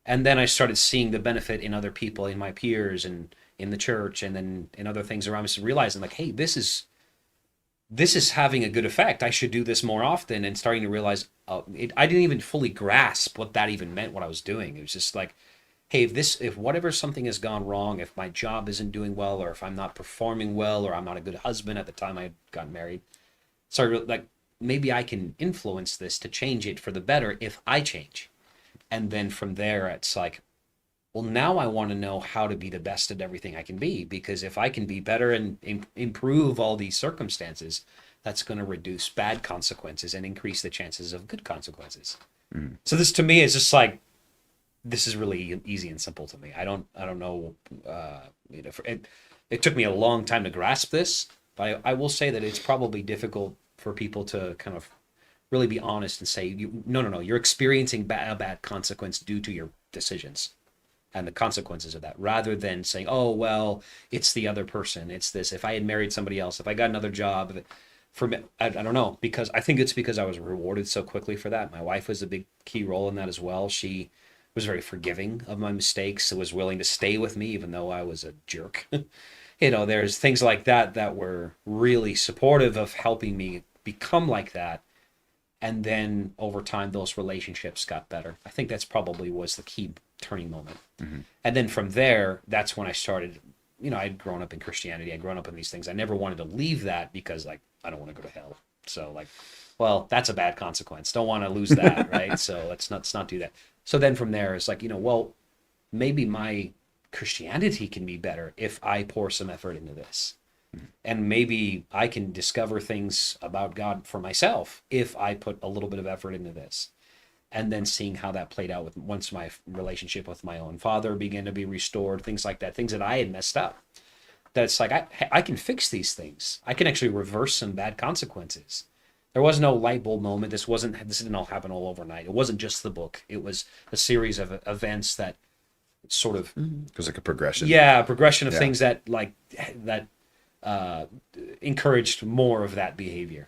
And then I started seeing the benefit in other people, in my peers, and in the church, and then in other things around me. So realizing, like, hey, this is having a good effect. I should do this more often. And starting to realize, I didn't even fully grasp what that even meant. What I was doing, it was just like, hey, if whatever something has gone wrong, if my job isn't doing well, or if I'm not performing well, or I'm not a good husband at the time I got married, started like, maybe I can influence this to change it for the better if I change. And then from there, it's like, well, now I want to know how to be the best at everything I can be, because if I can be better and improve all these circumstances, that's going to reduce bad consequences and increase the chances of good consequences. Mhm. So this to me is just like, this is really easy and simple to me. I don't know. It took me a long time to grasp this, but I will say that it's probably difficult for people to kind of really be honest and say, no, you're experiencing a bad consequence due to your decisions and the consequences of that, rather than saying, oh, well, it's the other person. It's this. If I had married somebody else, if I got another job, for me, I don't know, because I think it's because I was rewarded so quickly for that. My wife was a big key role in that as well. She was very forgiving of my mistakes, was willing to stay with me, even though I was a jerk. There's things like that that were really supportive of helping me become like that. And then over time, those relationships got better. I think that's probably was the key turning moment. Mhm. And then from there, that's when I started, I'd grown up in Christianity. I'd grown up in these things. I never wanted to leave that because, like, I don't want to go to hell. So, like, well, that's a bad consequence. Don't want to lose that, right? So let's not do that. So then from there, it's like, well, maybe my Christianity can be better if I pour some effort into this. And maybe I can discover things about God for myself if I put a little bit of effort into this. And then seeing how that played out with once my relationship with my own father began to be restored, things like that, things that I had messed up. That's like, I can fix these things. I can actually reverse some bad consequences. There was no light bulb moment. This didn't all happen all overnight. It wasn't just the book. It was a series of events that sort of, It was like a progression. yeah, a progression of Yeah. things that encouraged more of that behavior.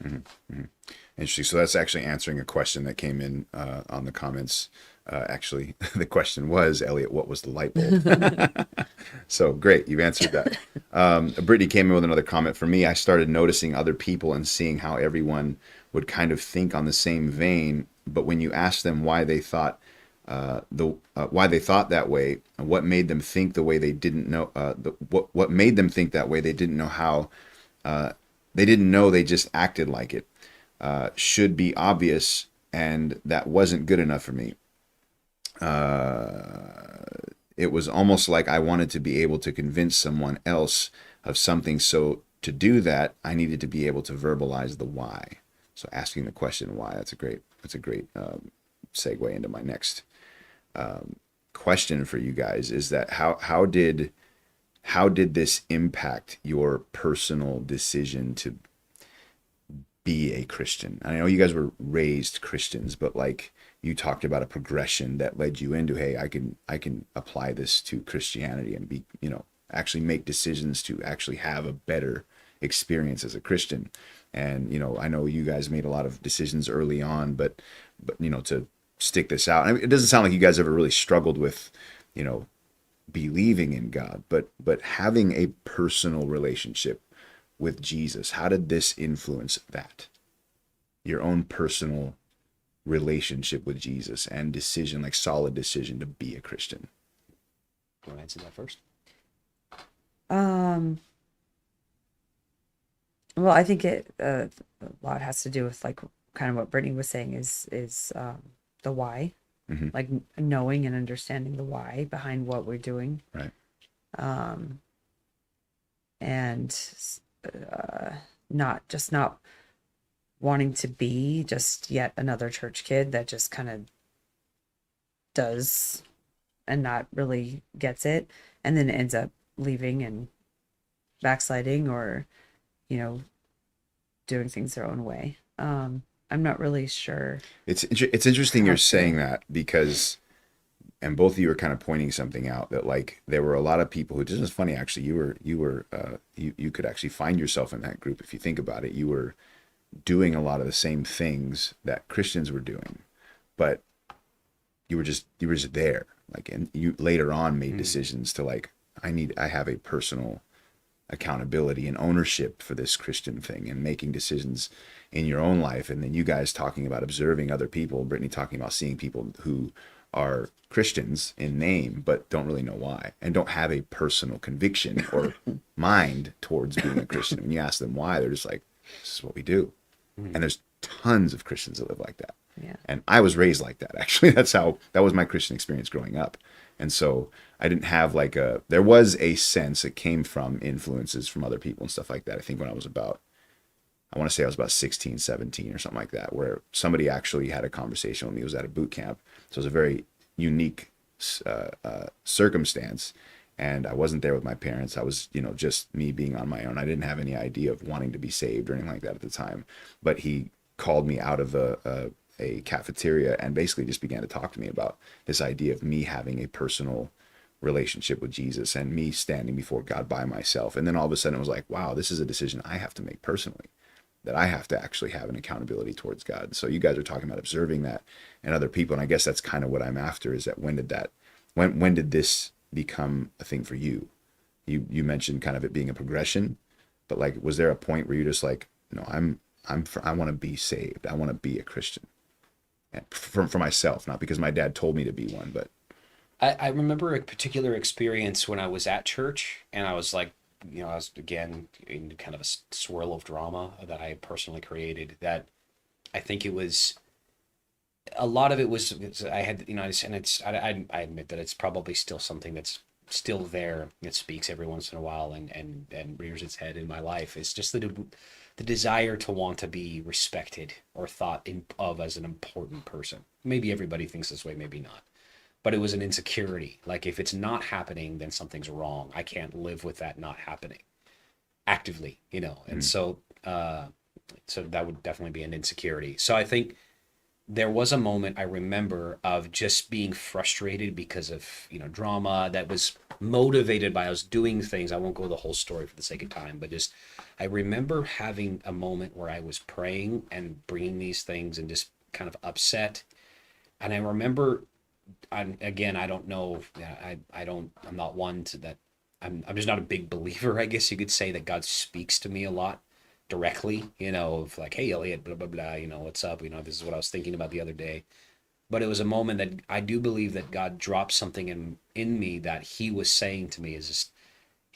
Interesting. So that's actually answering a question that came in on the comments. Actually, the question was, Elliot, what was the light bulb? So great, you answered that. Brittany came in with another comment. For me, I started noticing other people and seeing how everyone would kind of think on the same vein. But when you asked them why they thought why they thought that way, what made them think the way they didn't know, what made them think that way, they didn't know how. They didn't know. They just acted like it. Should be obvious, and that wasn't good enough for me. It was almost like I wanted to be able to convince someone else of something. So to do that, I needed to be able to verbalize the why. So asking the question why, that's a great segue into my next question for you guys. Is that how did this impact your personal decision to be a Christian? I know you guys were raised Christians, but like you talked about a progression that led you into, hey, I can apply this to Christianity and be, actually make decisions to actually have a better experience as a Christian. And, I know you guys made a lot of decisions early on, but to stick this out. I mean, it doesn't sound like you guys ever really struggled with, believing in God, but having a personal relationship with Jesus. How did this influence that? Your own personal relationship with Jesus and decision, like solid decision to be a Christian. Do you want to answer that first? Well, I think a lot has to do with like kind of what Brittany was saying is the why, Mm-hmm. like knowing and understanding the why behind what we're doing, Right. and not wanting to be just yet another church kid that just kind of does and not really gets it, and then ends up leaving and backsliding or, you know, doing things their own way. I'm not really sure It's interesting how you're saying to. that because, and both of you are kind of pointing something out that like there were a lot of people who, this is funny actually, you could actually find yourself in that group if you think about it. You were doing a lot of the same things that Christians were doing, but you were just there. Like, and you later on made Mm. decisions to like, I have a personal accountability and ownership for this Christian thing and making decisions in your own life. And then you guys talking about observing other people, Brittany talking about seeing people who are Christians in name, but don't really know why and don't have a personal conviction or mind towards being a Christian. When you ask them why, they're just like, this is what we do. And Mm. there's tons of Christians that live like that. Yeah. And I was raised like that. Actually, that was my Christian experience growing up. And so I didn't have like there was a sense that came from influences from other people and stuff like that. I think when I want to say I was about 16, 17 or something like that, where somebody actually had a conversation with me. It was at a boot camp. So it was a very unique circumstance. And I wasn't there with my parents. I was, just me being on my own. I didn't have any idea of wanting to be saved or anything like that at the time. But he called me out of a cafeteria and basically just began to talk to me about this idea of me having a personal relationship with Jesus and me standing before God by myself. And then all of a sudden it was like, wow, this is a decision I have to make personally, that I have to actually have an accountability towards God. So you guys are talking about observing that in other people. And I guess that's kind of what I'm after, is that when did this become a thing for you? You mentioned kind of it being a progression, but like, was there a point where you're just like, no, I want to be saved. I want to be a Christian for myself, not because my dad told me to be one, but I remember a particular experience when I was at church, and I was like, I was again in kind of a swirl of drama that I personally created. That I think it was a lot of it was I had, and I admit that it's probably still something that's still there. It speaks every once in a while and rears its head in my life. It's just the desire to want to be respected or thought of as an important person. Maybe everybody thinks this way, maybe not. But it was an insecurity. Like, if it's not happening, then something's wrong. I can't live with that not happening actively, And so that would definitely be an insecurity. So I think there was a moment I remember of just being frustrated because of, drama that was motivated by I was doing things. I won't go the whole story for the sake of time, but just I remember having a moment where I was praying and bringing these things and just kind of upset. And I remember, I don't know, I'm not one to that. I'm just not a big believer, I guess you could say, that God speaks to me a lot directly, of like, hey, Elliot, blah, blah, blah, what's up? This is what I was thinking about the other day. But it was a moment that I do believe that God dropped something in me that he was saying to me is just,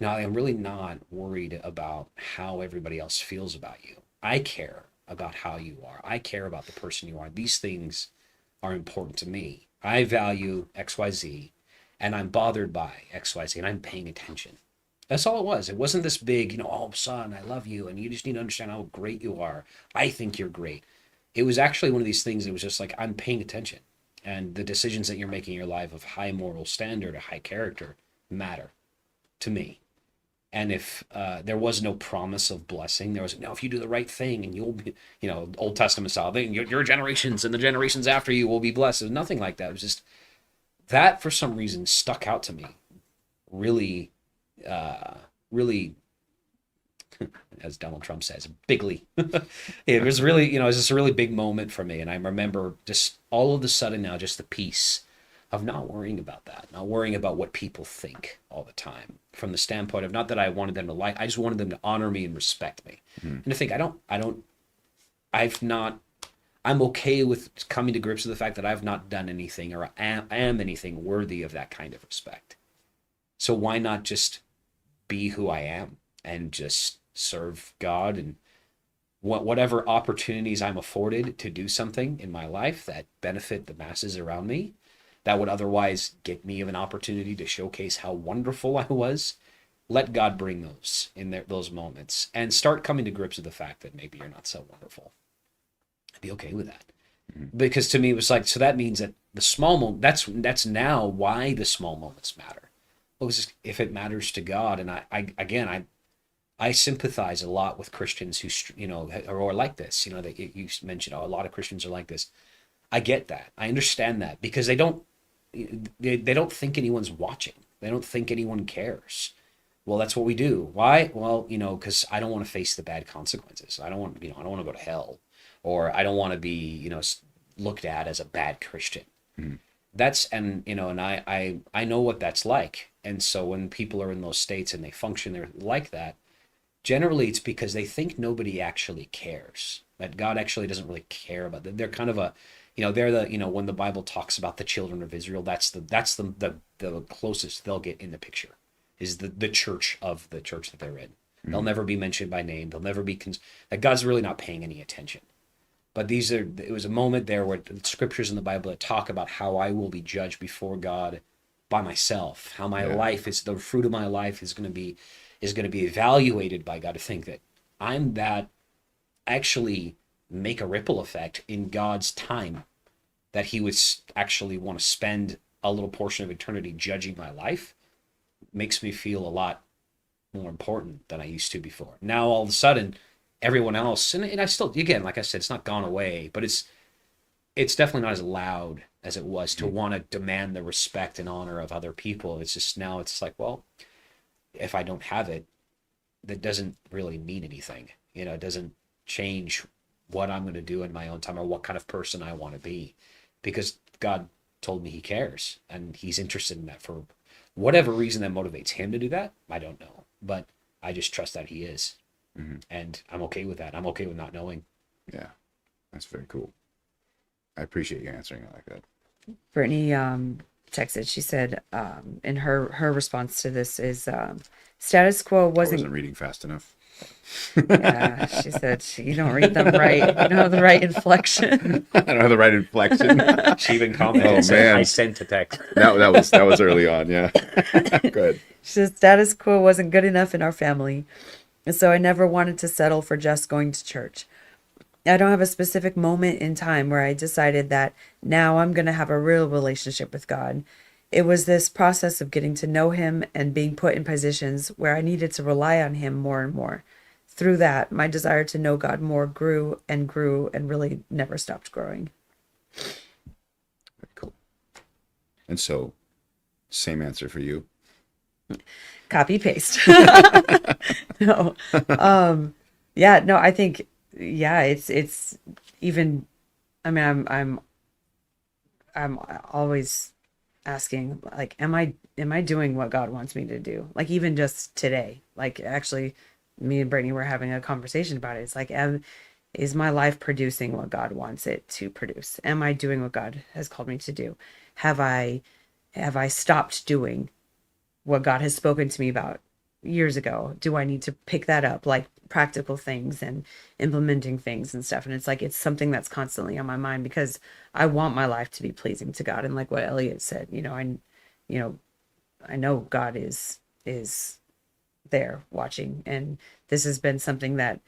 I'm really not worried about how everybody else feels about you. I care about how you are. I care about the person you are. These things are important to me. I value XYZ and I'm bothered by XYZ and I'm paying attention. That's all it was. It wasn't this big, oh, son, I love you and you just need to understand how great you are. I think you're great. It was actually one of these things that was just like, I'm paying attention. And the decisions that you're making in your life of high moral standard, a high character, matter to me. And if there was no promise of blessing, there was no, if you do the right thing and you'll be, Old Testament style, then your generations and the generations after you will be blessed. There's nothing like that. It was just that for some reason stuck out to me really, really, as Donald Trump says, bigly. It was really, it was just a really big moment for me. And I remember just all of a sudden now, just the peace of not worrying about that, not worrying about what people think all the time, from the standpoint of not that I wanted them to like, I just wanted them to honor me and respect me. mm, And to think, I'm okay with coming to grips with the fact that I've not done anything or am anything worthy of that kind of respect. So why not just be who I am and just serve God and whatever opportunities I'm afforded to do something in my life that benefit the masses around me, that would otherwise get me an opportunity to showcase how wonderful I was. Let God bring those in those moments and start coming to grips with the fact that maybe you're not so wonderful. I'd be okay with that. mm, Because to me it was like, so that means that the small moment, that's now why the small moments matter. Well, it's just, if it matters to God, and I sympathize a lot with Christians who, are like this. That you mentioned, oh, a lot of Christians are like this. I get that. I understand that because they don't think anyone's watching. They don't think anyone cares. Well, that's what we do. Why? Well, because I don't want to face the bad consequences. I don't want, I don't want to go to hell, or I don't want to be, looked at as a bad Christian. Mhm. That's, and I know what that's like. And so when people are in those states and they function there like that, generally it's because they think nobody actually cares, that God actually doesn't really care about them. They're kind of a, they're the, when the Bible talks about the children of Israel, that's the closest they'll get in the picture, is the church of the church that they're in. They'll never be mentioned by name. They'll never be that God's really not paying any attention. But it was a moment there where the scriptures in the Bible that talk about how I will be judged before God by myself, how my life is, the fruit of my life is going to be evaluated by God, to think that I'm that actually make a ripple effect in God's time, that he would actually want to spend a little portion of eternity judging my life, makes me feel a lot more important than I used to before. Now, all of a sudden, everyone else, and I still, again, like I said, it's not gone away, but it's definitely not as loud as it was to want to demand the respect and honor of other people. It's just, now it's like, well, if I don't have it, that doesn't really mean anything. It doesn't change what I'm going to do in my own time or what kind of person I want to be, because God told me he cares and he's interested in that. For whatever reason that motivates him to do that, I don't know, but I just trust that he is. Mm-hmm. And I'm okay with that. I'm okay with not knowing. Yeah, that's very cool. I appreciate you answering it like that. Brittany texted. She said, in her response to this is, status quo I wasn't. wasn't reading fast enough. Yeah, she said, you don't read them right. You don't have the right inflection. I don't have the right inflection. She even commented. Oh, man. I sent a text. that was early on. Yeah. Good. She says, status quo wasn't good enough in our family, and so I never wanted to settle for just going to church. I don't have a specific moment in time where I decided that now I'm going to have a real relationship with God. It was this process of getting to know him and being put in positions where I needed to rely on him more and more. Through that, my desire to know God more grew and really never stopped growing. Very cool. And so, same answer for you. Copy paste. No. Yeah, no, I think, yeah, it's even, I mean, I'm always asking, like, am I doing what God wants me to do? Like, even just today, like, actually, me and Brittany were having a conversation about it. It's like, is my life producing what God wants it to produce? Am I doing what God has called me to do? Have I stopped doing what God has spoken to me about years ago? Do I need to pick that up, like practical things and implementing things and stuff? And it's like, it's something that's constantly on my mind, because I want my life to be pleasing to God. And like what Elliot said, I know God is there watching, and this has been something that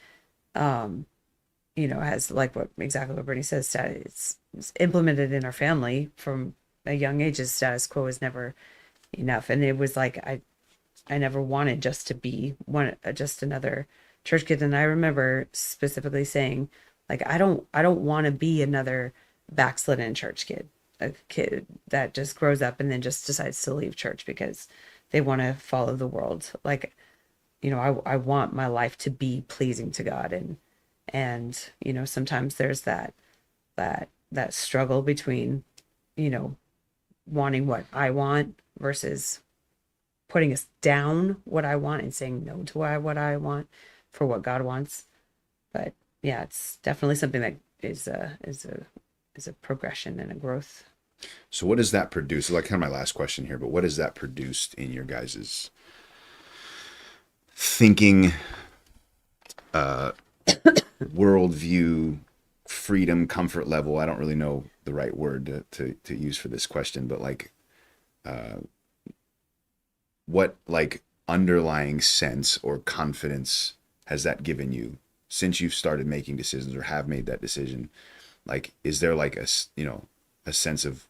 has, like, exactly what Brittany says, it's implemented in our family from a young age. As status quo is never enough, and it was like I never wanted just to be just another church kid. And I remember specifically saying, like, I don't want to be another backslidden church kid, a kid that just grows up and then just decides to leave church because they want to follow the world. Like, I want my life to be pleasing to God, and sometimes there's that struggle between wanting what I want versus putting us down what I want and saying no to what I want for what God wants. But yeah, it's definitely something that is a progression and a growth. So what does that produce? Like, kind of my last question here, but what has that produced in your guys's thinking, worldview, freedom, comfort level? I don't really know the right word to use for this question, but like, what like underlying sense or confidence has that given you since you've started making decisions or have made that decision? Like, is there like a sense of,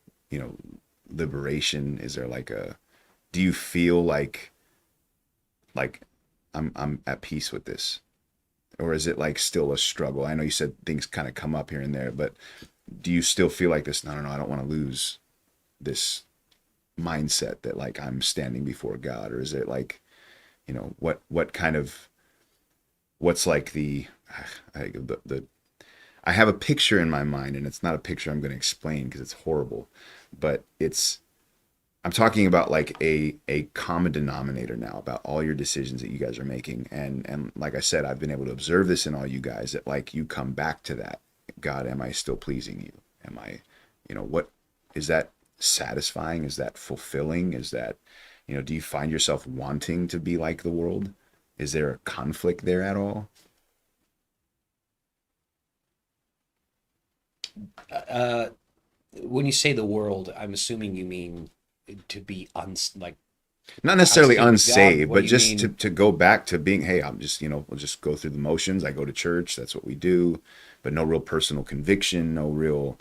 liberation? Is there like a do you feel like I'm at peace with this, or is it like still a struggle? I know you said things kind of come up here and there, but do you still feel like this? No, no, no, I don't want to lose this mindset that like I'm standing before God, or is it like, what kind of, what's like the I have a picture in my mind, and it's not a picture I'm going to explain because it's horrible, but I'm talking about like a common denominator now about all your decisions that you guys are making. And like I said, I've been able to observe this in all you guys, that like you come back to that. God, am I still pleasing you? Am I, what is that satisfying? Is that fulfilling? Is that, do you find yourself wanting to be like the world? Is there a conflict there at all? Uh, when you say the world, I'm assuming you mean to be like Not out of necessarily state with God. unsaved, What but do you just to, mean? to go back to being, hey, I'm just, we'll just go through the motions. I go to church. That's what we do. But no real personal conviction, no real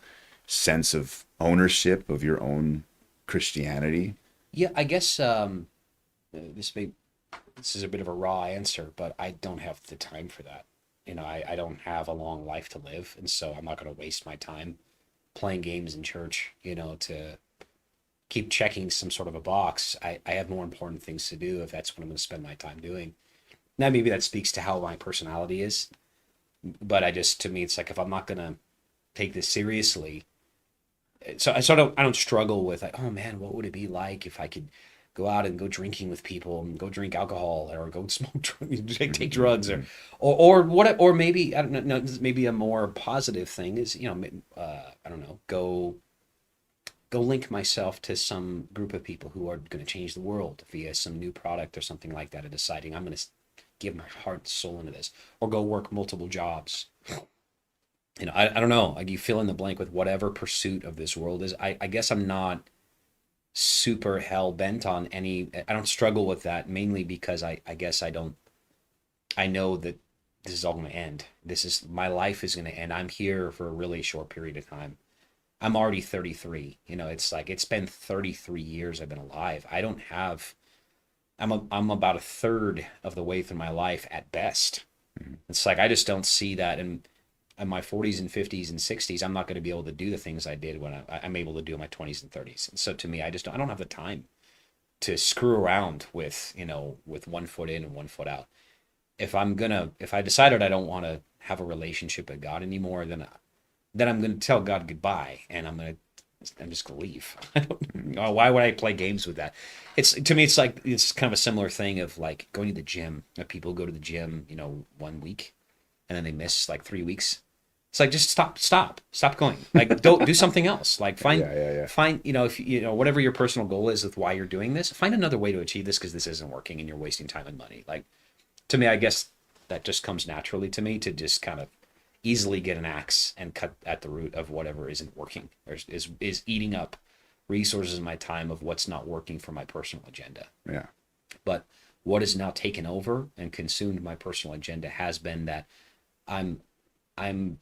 sense of ownership of your own Christianity. Yeah, I guess this may this is a bit of a raw answer, but I don't have the time for that. I don't have a long life to live, and so I'm not going to waste my time playing games in church, to keep checking some sort of a box. I have more important things to do if that's what I'm going to spend my time doing. Now, maybe that speaks to how my personality is, but to me, it's like if I'm not going to take this seriously, I don't struggle with like, oh man, what would it be like if I could go out and go drinking with people and go drink alcohol or go smoke, take drugs or what, or maybe, I don't know, maybe a more positive thing is, I don't know, go link myself to some group of people who are going to change the world via some new product or something like that, and deciding I'm going to give my heart and soul into this, or go work multiple jobs. I don't know. Like, you fill in the blank with whatever pursuit of this world is. I guess I'm not super hell bent on any. I don't struggle with that, mainly because I guess I don't. I know that this is all going to end. My life is going to end. I'm here for a really short period of time. I'm already 33. It's like it's been 33 years I've been alive. I don't have. I'm about a third of the way through my life at best. It's like I just don't see that in my 40s and 50s and 60s. I'm not going to be able to do the things I did when I'm able to do in my 20s and 30s. And so to me, I don't have the time to screw around with one foot in and one foot out. If I decided I don't want to have a relationship with God anymore, then I'm going to tell God goodbye, and I'm just going to leave. I don't know. Why would I play games with that? To me, it's like, it's kind of a similar thing of like going to the gym. People go to the gym, 1 week, and then they miss like 3 weeks. It's like, just stop going. Like, don't do something else. Like, Yeah, yeah, yeah. find, if whatever your personal goal is with why you're doing this, find another way to achieve this, because this isn't working and you're wasting time and money. Like, to me, I guess that just comes naturally to me, to just kind of easily get an axe and cut at the root of whatever isn't working, or is eating up resources in my time of what's not working for my personal agenda. Yeah. But what has now taken over and consumed my personal agenda has been that I'm I'm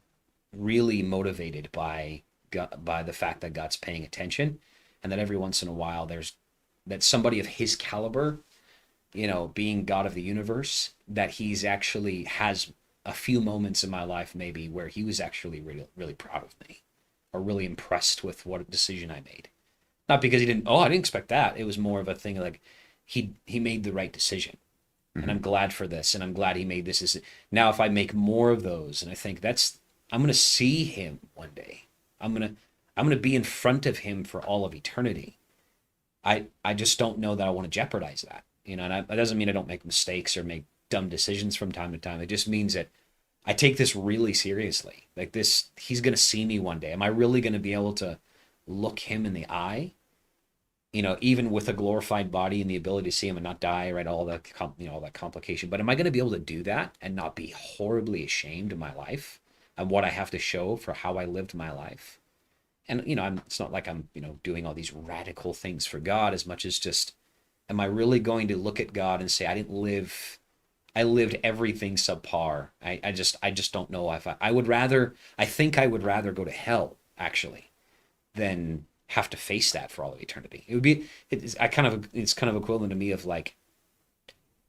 really motivated by the fact that God's paying attention, and that every once in a while that somebody of his caliber, being God of the universe, that he's actually has a few moments in my life maybe where he was actually really, really proud of me, or really impressed with what a decision I made. Not because I didn't expect that. It was more of a thing like he made the right decision. And Mm-hmm. I'm glad for this, and I'm glad he made this. Now, if I make more of those, and I think I'm gonna see him one day. I'm gonna be in front of him for all of eternity. I just don't know that I want to jeopardize that. And that doesn't mean I don't make mistakes or make dumb decisions from time to time. It just means that I take this really seriously. Like this, he's gonna see me one day. Am I really gonna be able to look him in the eye? Even with a glorified body and the ability to see him and not die, right? All that, all that complication. But am I going to be able to do that and not be horribly ashamed of my life and what I have to show for how I lived my life? And, it's not like I'm, doing all these radical things for God, as much as just, am I really going to look at God and say, I lived everything subpar. I just don't know if I would rather, I think I would rather go to hell, actually, than have to face that for all of eternity. It's kind of equivalent to me of like,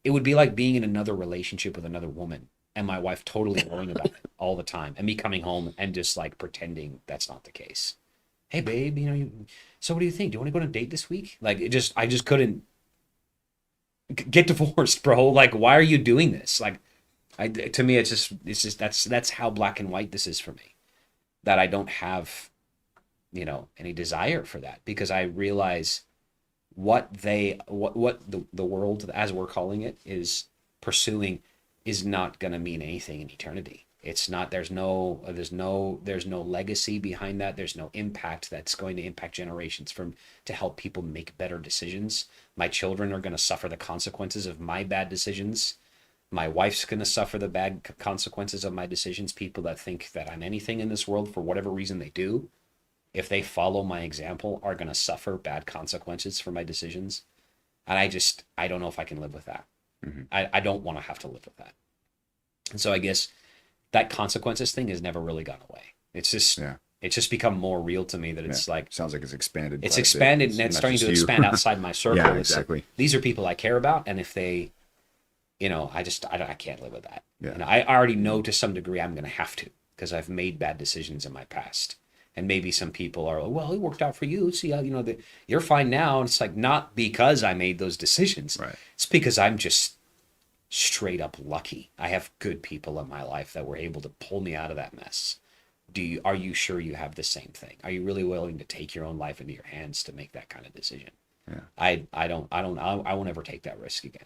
it would be like being in another relationship with another woman and my wife totally worrying about it all the time and me coming home and just like pretending that's not the case. Hey babe, so what do you think? Do you want to go on a date this week? Like I just couldn't get divorced, bro. Like, why are you doing this? Like, to me, it's just that's how black and white this is for me. That I don't have, any desire for that because I realize what the world, as we're calling it, is pursuing is not going to mean anything in eternity. It's not. There's no legacy behind that. There's no impact that's going to impact generations to help people make better decisions. My children are going to suffer the consequences of my bad decisions. My wife's going to suffer the bad consequences of my decisions. People that think that I'm anything in this world for whatever reason they do, if they follow my example, are going to suffer bad consequences for my decisions. And I don't know if I can live with that. Mm-hmm. I don't want to have to live with that. And so I guess that consequences thing has never really gone away. It's just become more real to me that it's like, sounds like it's expanded. It's expanded and it's starting to expand outside my circle. Yeah, exactly. These are people I care about. And if they, I can't live with that. Yeah. And I already know to some degree I'm going to have to, because I've made bad decisions in my past. And maybe some people are like, well, it worked out for you. See how, you're fine now. And it's like, not because I made those decisions. Right. It's because I'm just straight up lucky. I have good people in my life that were able to pull me out of that mess. Are you sure you have the same thing? Are you really willing to take your own life into your hands to make that kind of decision? Yeah. I won't ever take that risk again.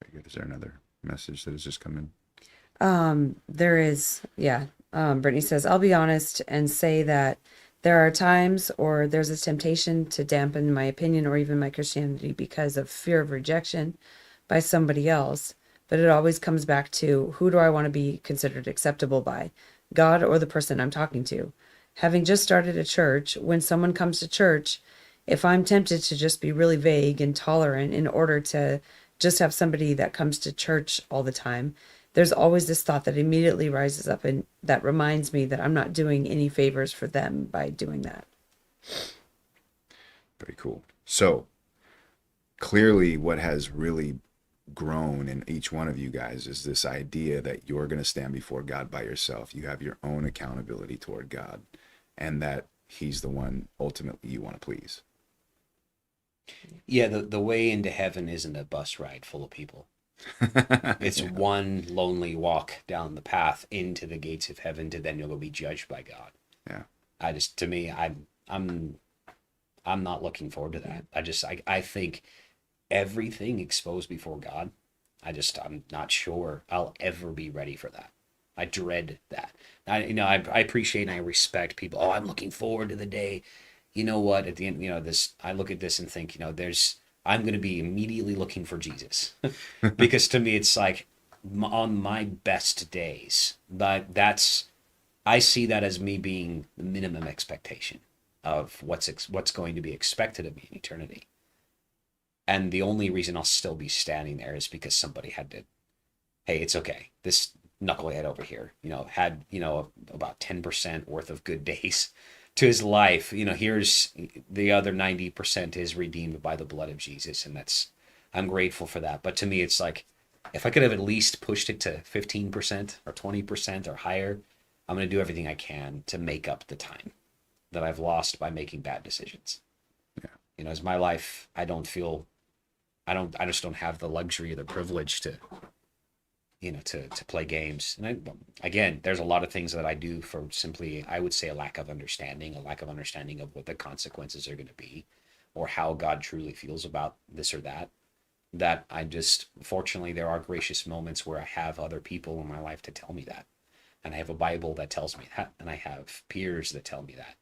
Very good. Is there another message that has just come in? There is, yeah. Brittany says, I'll be honest and say that there are times or there's a temptation to dampen my opinion or even my Christianity because of fear of rejection by somebody else. But it always comes back to, who do I want to be considered acceptable by? God or the person I'm talking to? Having just started a church, when someone comes to church, if I'm tempted to just be really vague and tolerant in order to just have somebody that comes to church all the time, there's always this thought that immediately rises up and that reminds me that I'm not doing any favors for them by doing that. Very cool. So clearly what has really grown in each one of you guys is this idea that you're going to stand before God by yourself. You have your own accountability toward God, and that he's the one ultimately you want to please. Yeah, the way into heaven isn't a bus ride full of people. It's one lonely walk down the path into the gates of heaven to then you'll go be judged by God. Yeah. I'm not looking forward to that. I think everything exposed before God, I'm not sure I'll ever be ready for that. I dread that. I appreciate and I respect people. Oh, I'm looking forward to the day. You know what? At the end, I look at this and think, I'm going to be immediately looking for Jesus because to me, it's like on my best days, I see that as me being the minimum expectation of what's going to be expected of me in eternity. And the only reason I'll still be standing there is because somebody had to, hey, it's okay. This knucklehead over here, had, about 10% worth of good days to his life. Here's the other 90% is redeemed by the blood of Jesus. And I'm grateful for that. But to me, it's like, if I could have at least pushed it to 15% or 20% or higher, I'm going to do everything I can to make up the time that I've lost by making bad decisions. Yeah. As my life, I just don't have the luxury or the privilege to play games. And again, there's a lot of things that I do for simply, I would say, a lack of understanding of what the consequences are going to be or how God truly feels about this or that. That fortunately, there are gracious moments where I have other people in my life to tell me that. And I have a Bible that tells me that. And I have peers that tell me that.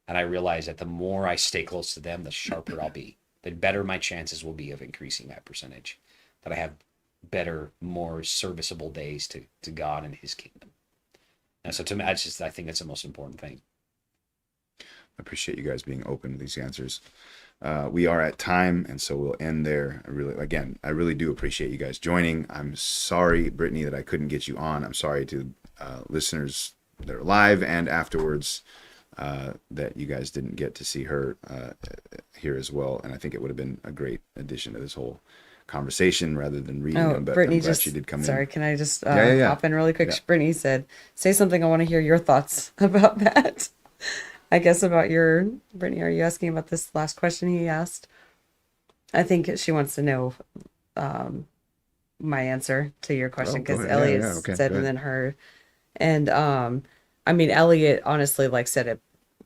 And I realize that the more I stay close to them, the sharper I'll be. The better my chances will be of increasing that percentage. That I have better, more serviceable days to God and his kingdom. And so to me, I think that's the most important thing. I appreciate you guys being open to these answers. We are at time, and so we'll end there. I really do appreciate you guys joining. I'm sorry, Brittany, that I couldn't get you on. I'm sorry to listeners that are live and afterwards. that you guys didn't get to see her here as well. And I think it would have been a great addition to this whole conversation rather than reading Oh, them. But I'm Brittany glad just, she did come sorry, in. can I just Yeah. hop in really quick? Yeah. Brittany said, say something. I want to hear your thoughts about that. I guess about Brittany, are you asking about this last question he asked? I think she wants to know my answer to your Oh, question go because ahead. Elliot Yeah. Okay. said Go and ahead. then her. And I mean, Elliot honestly like said it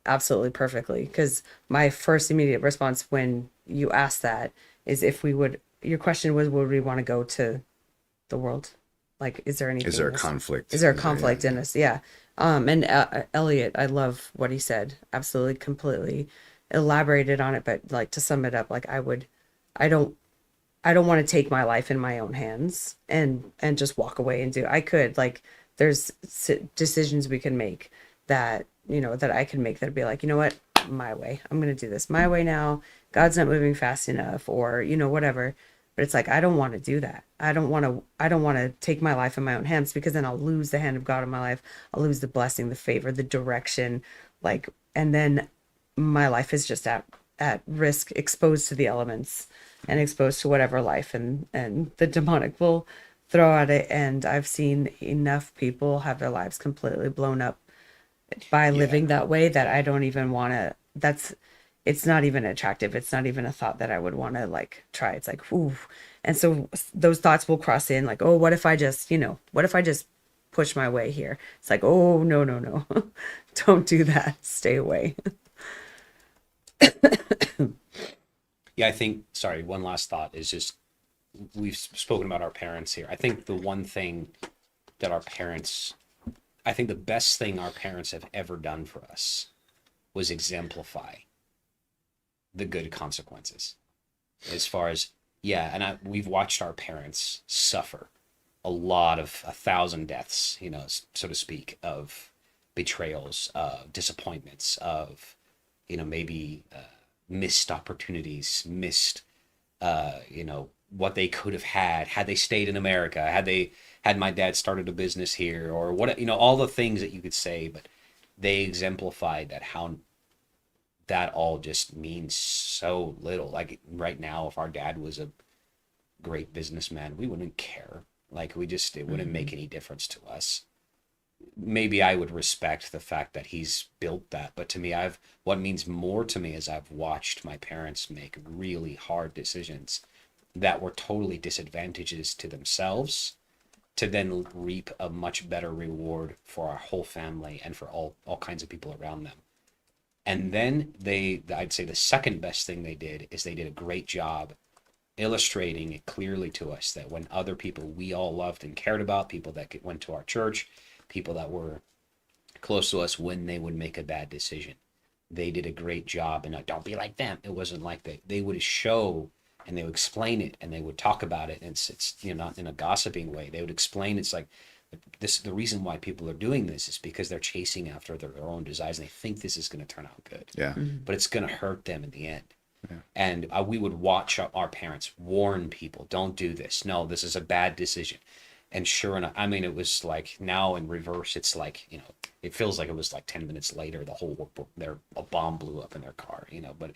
absolutely perfectly because my first immediate response when you asked that is if we would, your question was, would we want to go to the world? Like, is there Is there anything a this, conflict? is there a Is there? Yeah. conflict in Yeah. us? Yeah. And Elliot, I love what he said. Absolutely, completely elaborated on it. But like to sum it up, like I don't, I don't want to take my life in my own hands and just walk away and do. I could like there's decisions we can make that that I can make that'd be like what my way. I'm gonna do this my way now. God's not moving fast enough, or whatever. But it's like I don't want to do that. I don't want to. I don't want to take my life in my own hands because then I'll lose the hand of God in my life. I'll lose the blessing, the favor, the direction, like, and then my life is just at risk, exposed to the elements and exposed to whatever life and the demonic will throw at it. And I've seen enough people have their lives completely blown up by Yeah. living that way that I don't even want to. It's not even attractive. It's not even a thought that I would want to like try. It's like, ooh. And so those thoughts will cross in like, oh, what if I just, what if I just push my way here? It's like, oh, no, no, no. Don't do that. Stay away. Yeah, I think, sorry, one last thought is just we've spoken about our parents here. I think the one thing that I think the best thing our parents have ever done for us was exemplify the good consequences. As far as, yeah, and we've watched our parents suffer a 1,000 deaths, so to speak, of betrayals, disappointments, of, maybe missed opportunities, missed what they could have had they stayed in America, had my dad started a business here, or what, all the things that you could say, but they exemplified that how that all just means so little. Like right now, if our dad was a great businessman, we wouldn't care. Like it wouldn't Mm-hmm. make any difference to us. Maybe I would respect the fact that he's built that, but to me, what means more to me is I've watched my parents make really hard decisions that were totally disadvantages to themselves to then reap a much better reward for our whole family and for all kinds of people around them. And then I'd say the second best thing they did is they did a great job illustrating it clearly to us that when other people we all loved and cared about, people that went to our church, people that were close to us, when they would make a bad decision, they did a great job. And don't be like them. It wasn't like that. They would show and they would explain it and they would talk about it. And it's not in a gossiping way. They would explain it's like the reason why people are doing this is because they're chasing after their own desires and they think this is going to turn out good. Yeah. But it's going to hurt them in the end. Yeah. And we would watch our parents warn people, don't do this. No, this is a bad decision. And sure enough, I mean, it was like now in reverse, it's like, it feels like it was like 10 minutes later, a bomb blew up in their car, but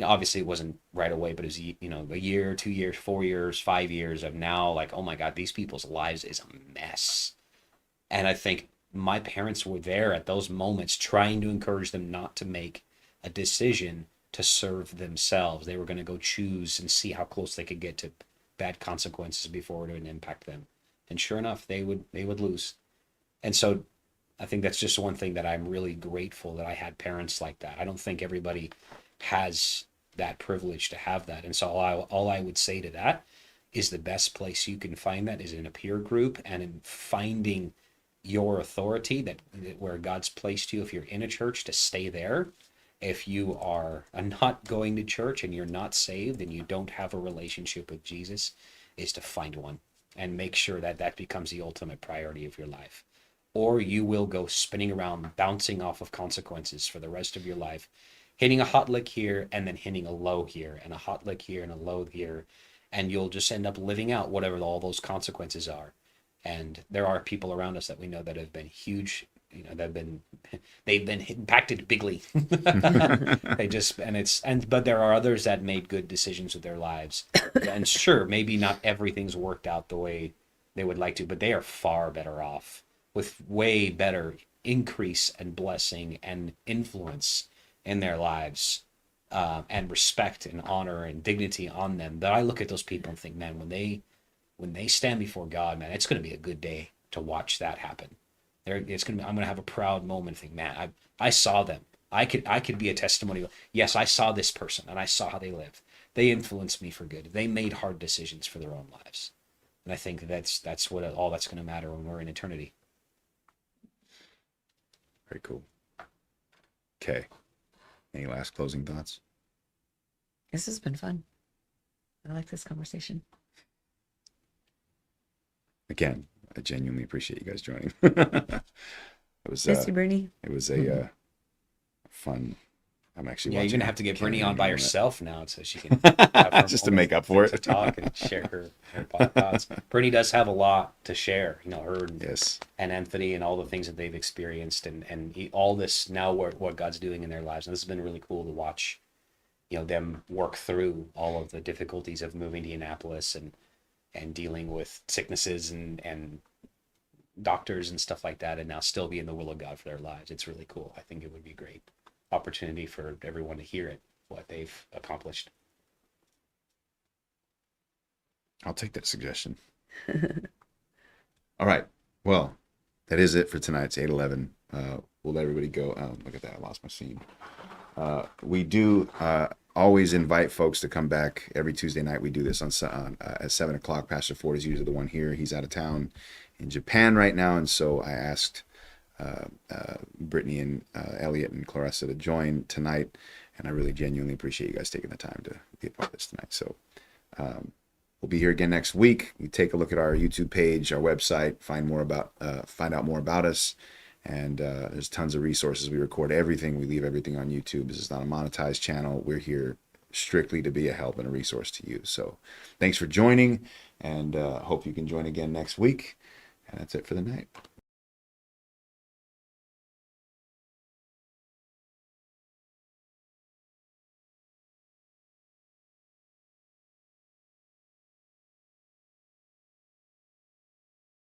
obviously it wasn't right away, but it was, a year, 2 years, 4 years, 5 years of now, like, oh my God, these people's lives is a mess. And I think my parents were there at those moments trying to encourage them not to make a decision to serve themselves. They were going to go choose and see how close they could get to bad consequences before it would impact them. And sure enough, they would lose. And so I think that's just one thing that I'm really grateful that I had parents like that. I don't think everybody has that privilege to have that. And so all I would say to that is the best place you can find that is in a peer group and in finding your authority that where God's placed you. If you're in a church, to stay there. If you are not going to church and you're not saved and you don't have a relationship with Jesus, is to find one and make sure that that becomes the ultimate priority of your life. Or you will go spinning around, bouncing off of consequences for the rest of your life, hitting a hot lick here and then hitting a low here and a hot lick here and a low here. And you'll just end up living out whatever all those consequences are. And there are people around us that we know that have been huge they've been impacted bigly. They just but there are others that made good decisions with their lives, and sure, maybe not everything's worked out the way they would like to, but they are far better off with way better increase and blessing and influence in their lives, and respect and honor and dignity on them. That I look at those people and think, man, when they stand before God, man, it's going to be a good day to watch that happen. I'm going to have a proud moment. Think, man, I saw them. I could be a testimony. Yes, I saw this person and I saw how they lived. They influenced me for good. They made hard decisions for their own lives. And I think that's what all that's going to matter when we're in eternity. Very cool. Okay. Any last closing thoughts? This has been fun. I like this conversation. Again, I genuinely appreciate you guys joining. It was Miss you, Brittany. it was a fun. I'm actually Yeah, you're watching gonna have to get Can't Brittany on by remember that. herself now, so she can have her Just to moment make up for to it. talk and share her thoughts. Brittany does have a lot to share. Her Yes. and Anthony and all the things that they've experienced and all this now what God's doing in their lives. And this has been really cool to watch, them work through all of the difficulties of moving to Indianapolis and dealing with sicknesses and doctors and stuff like that, and now still be in the will of God for their lives. It's really cool. I think it would be a great opportunity for everyone to hear what they've accomplished. I'll take that suggestion. All right. Well, that is it for tonight. It's 8:11. We'll let everybody go. Look at that. I lost my scene. We do always invite folks to come back every Tuesday night. We do this on at 7 o'clock. Pastor Ford is usually the one here. He's out of town in Japan right now. And so I asked Brittany and Elliot and Clarissa to join tonight. And I really genuinely appreciate you guys taking the time to be a part of this tonight. So we'll be here again next week. You take a look at our YouTube page, our website, find out more about us. And there's tons of resources. We record everything. We leave everything on YouTube. This is not a monetized channel. We're here strictly to be a help and a resource to you. So thanks for joining, and hope you can join again next week. And that's it for the night.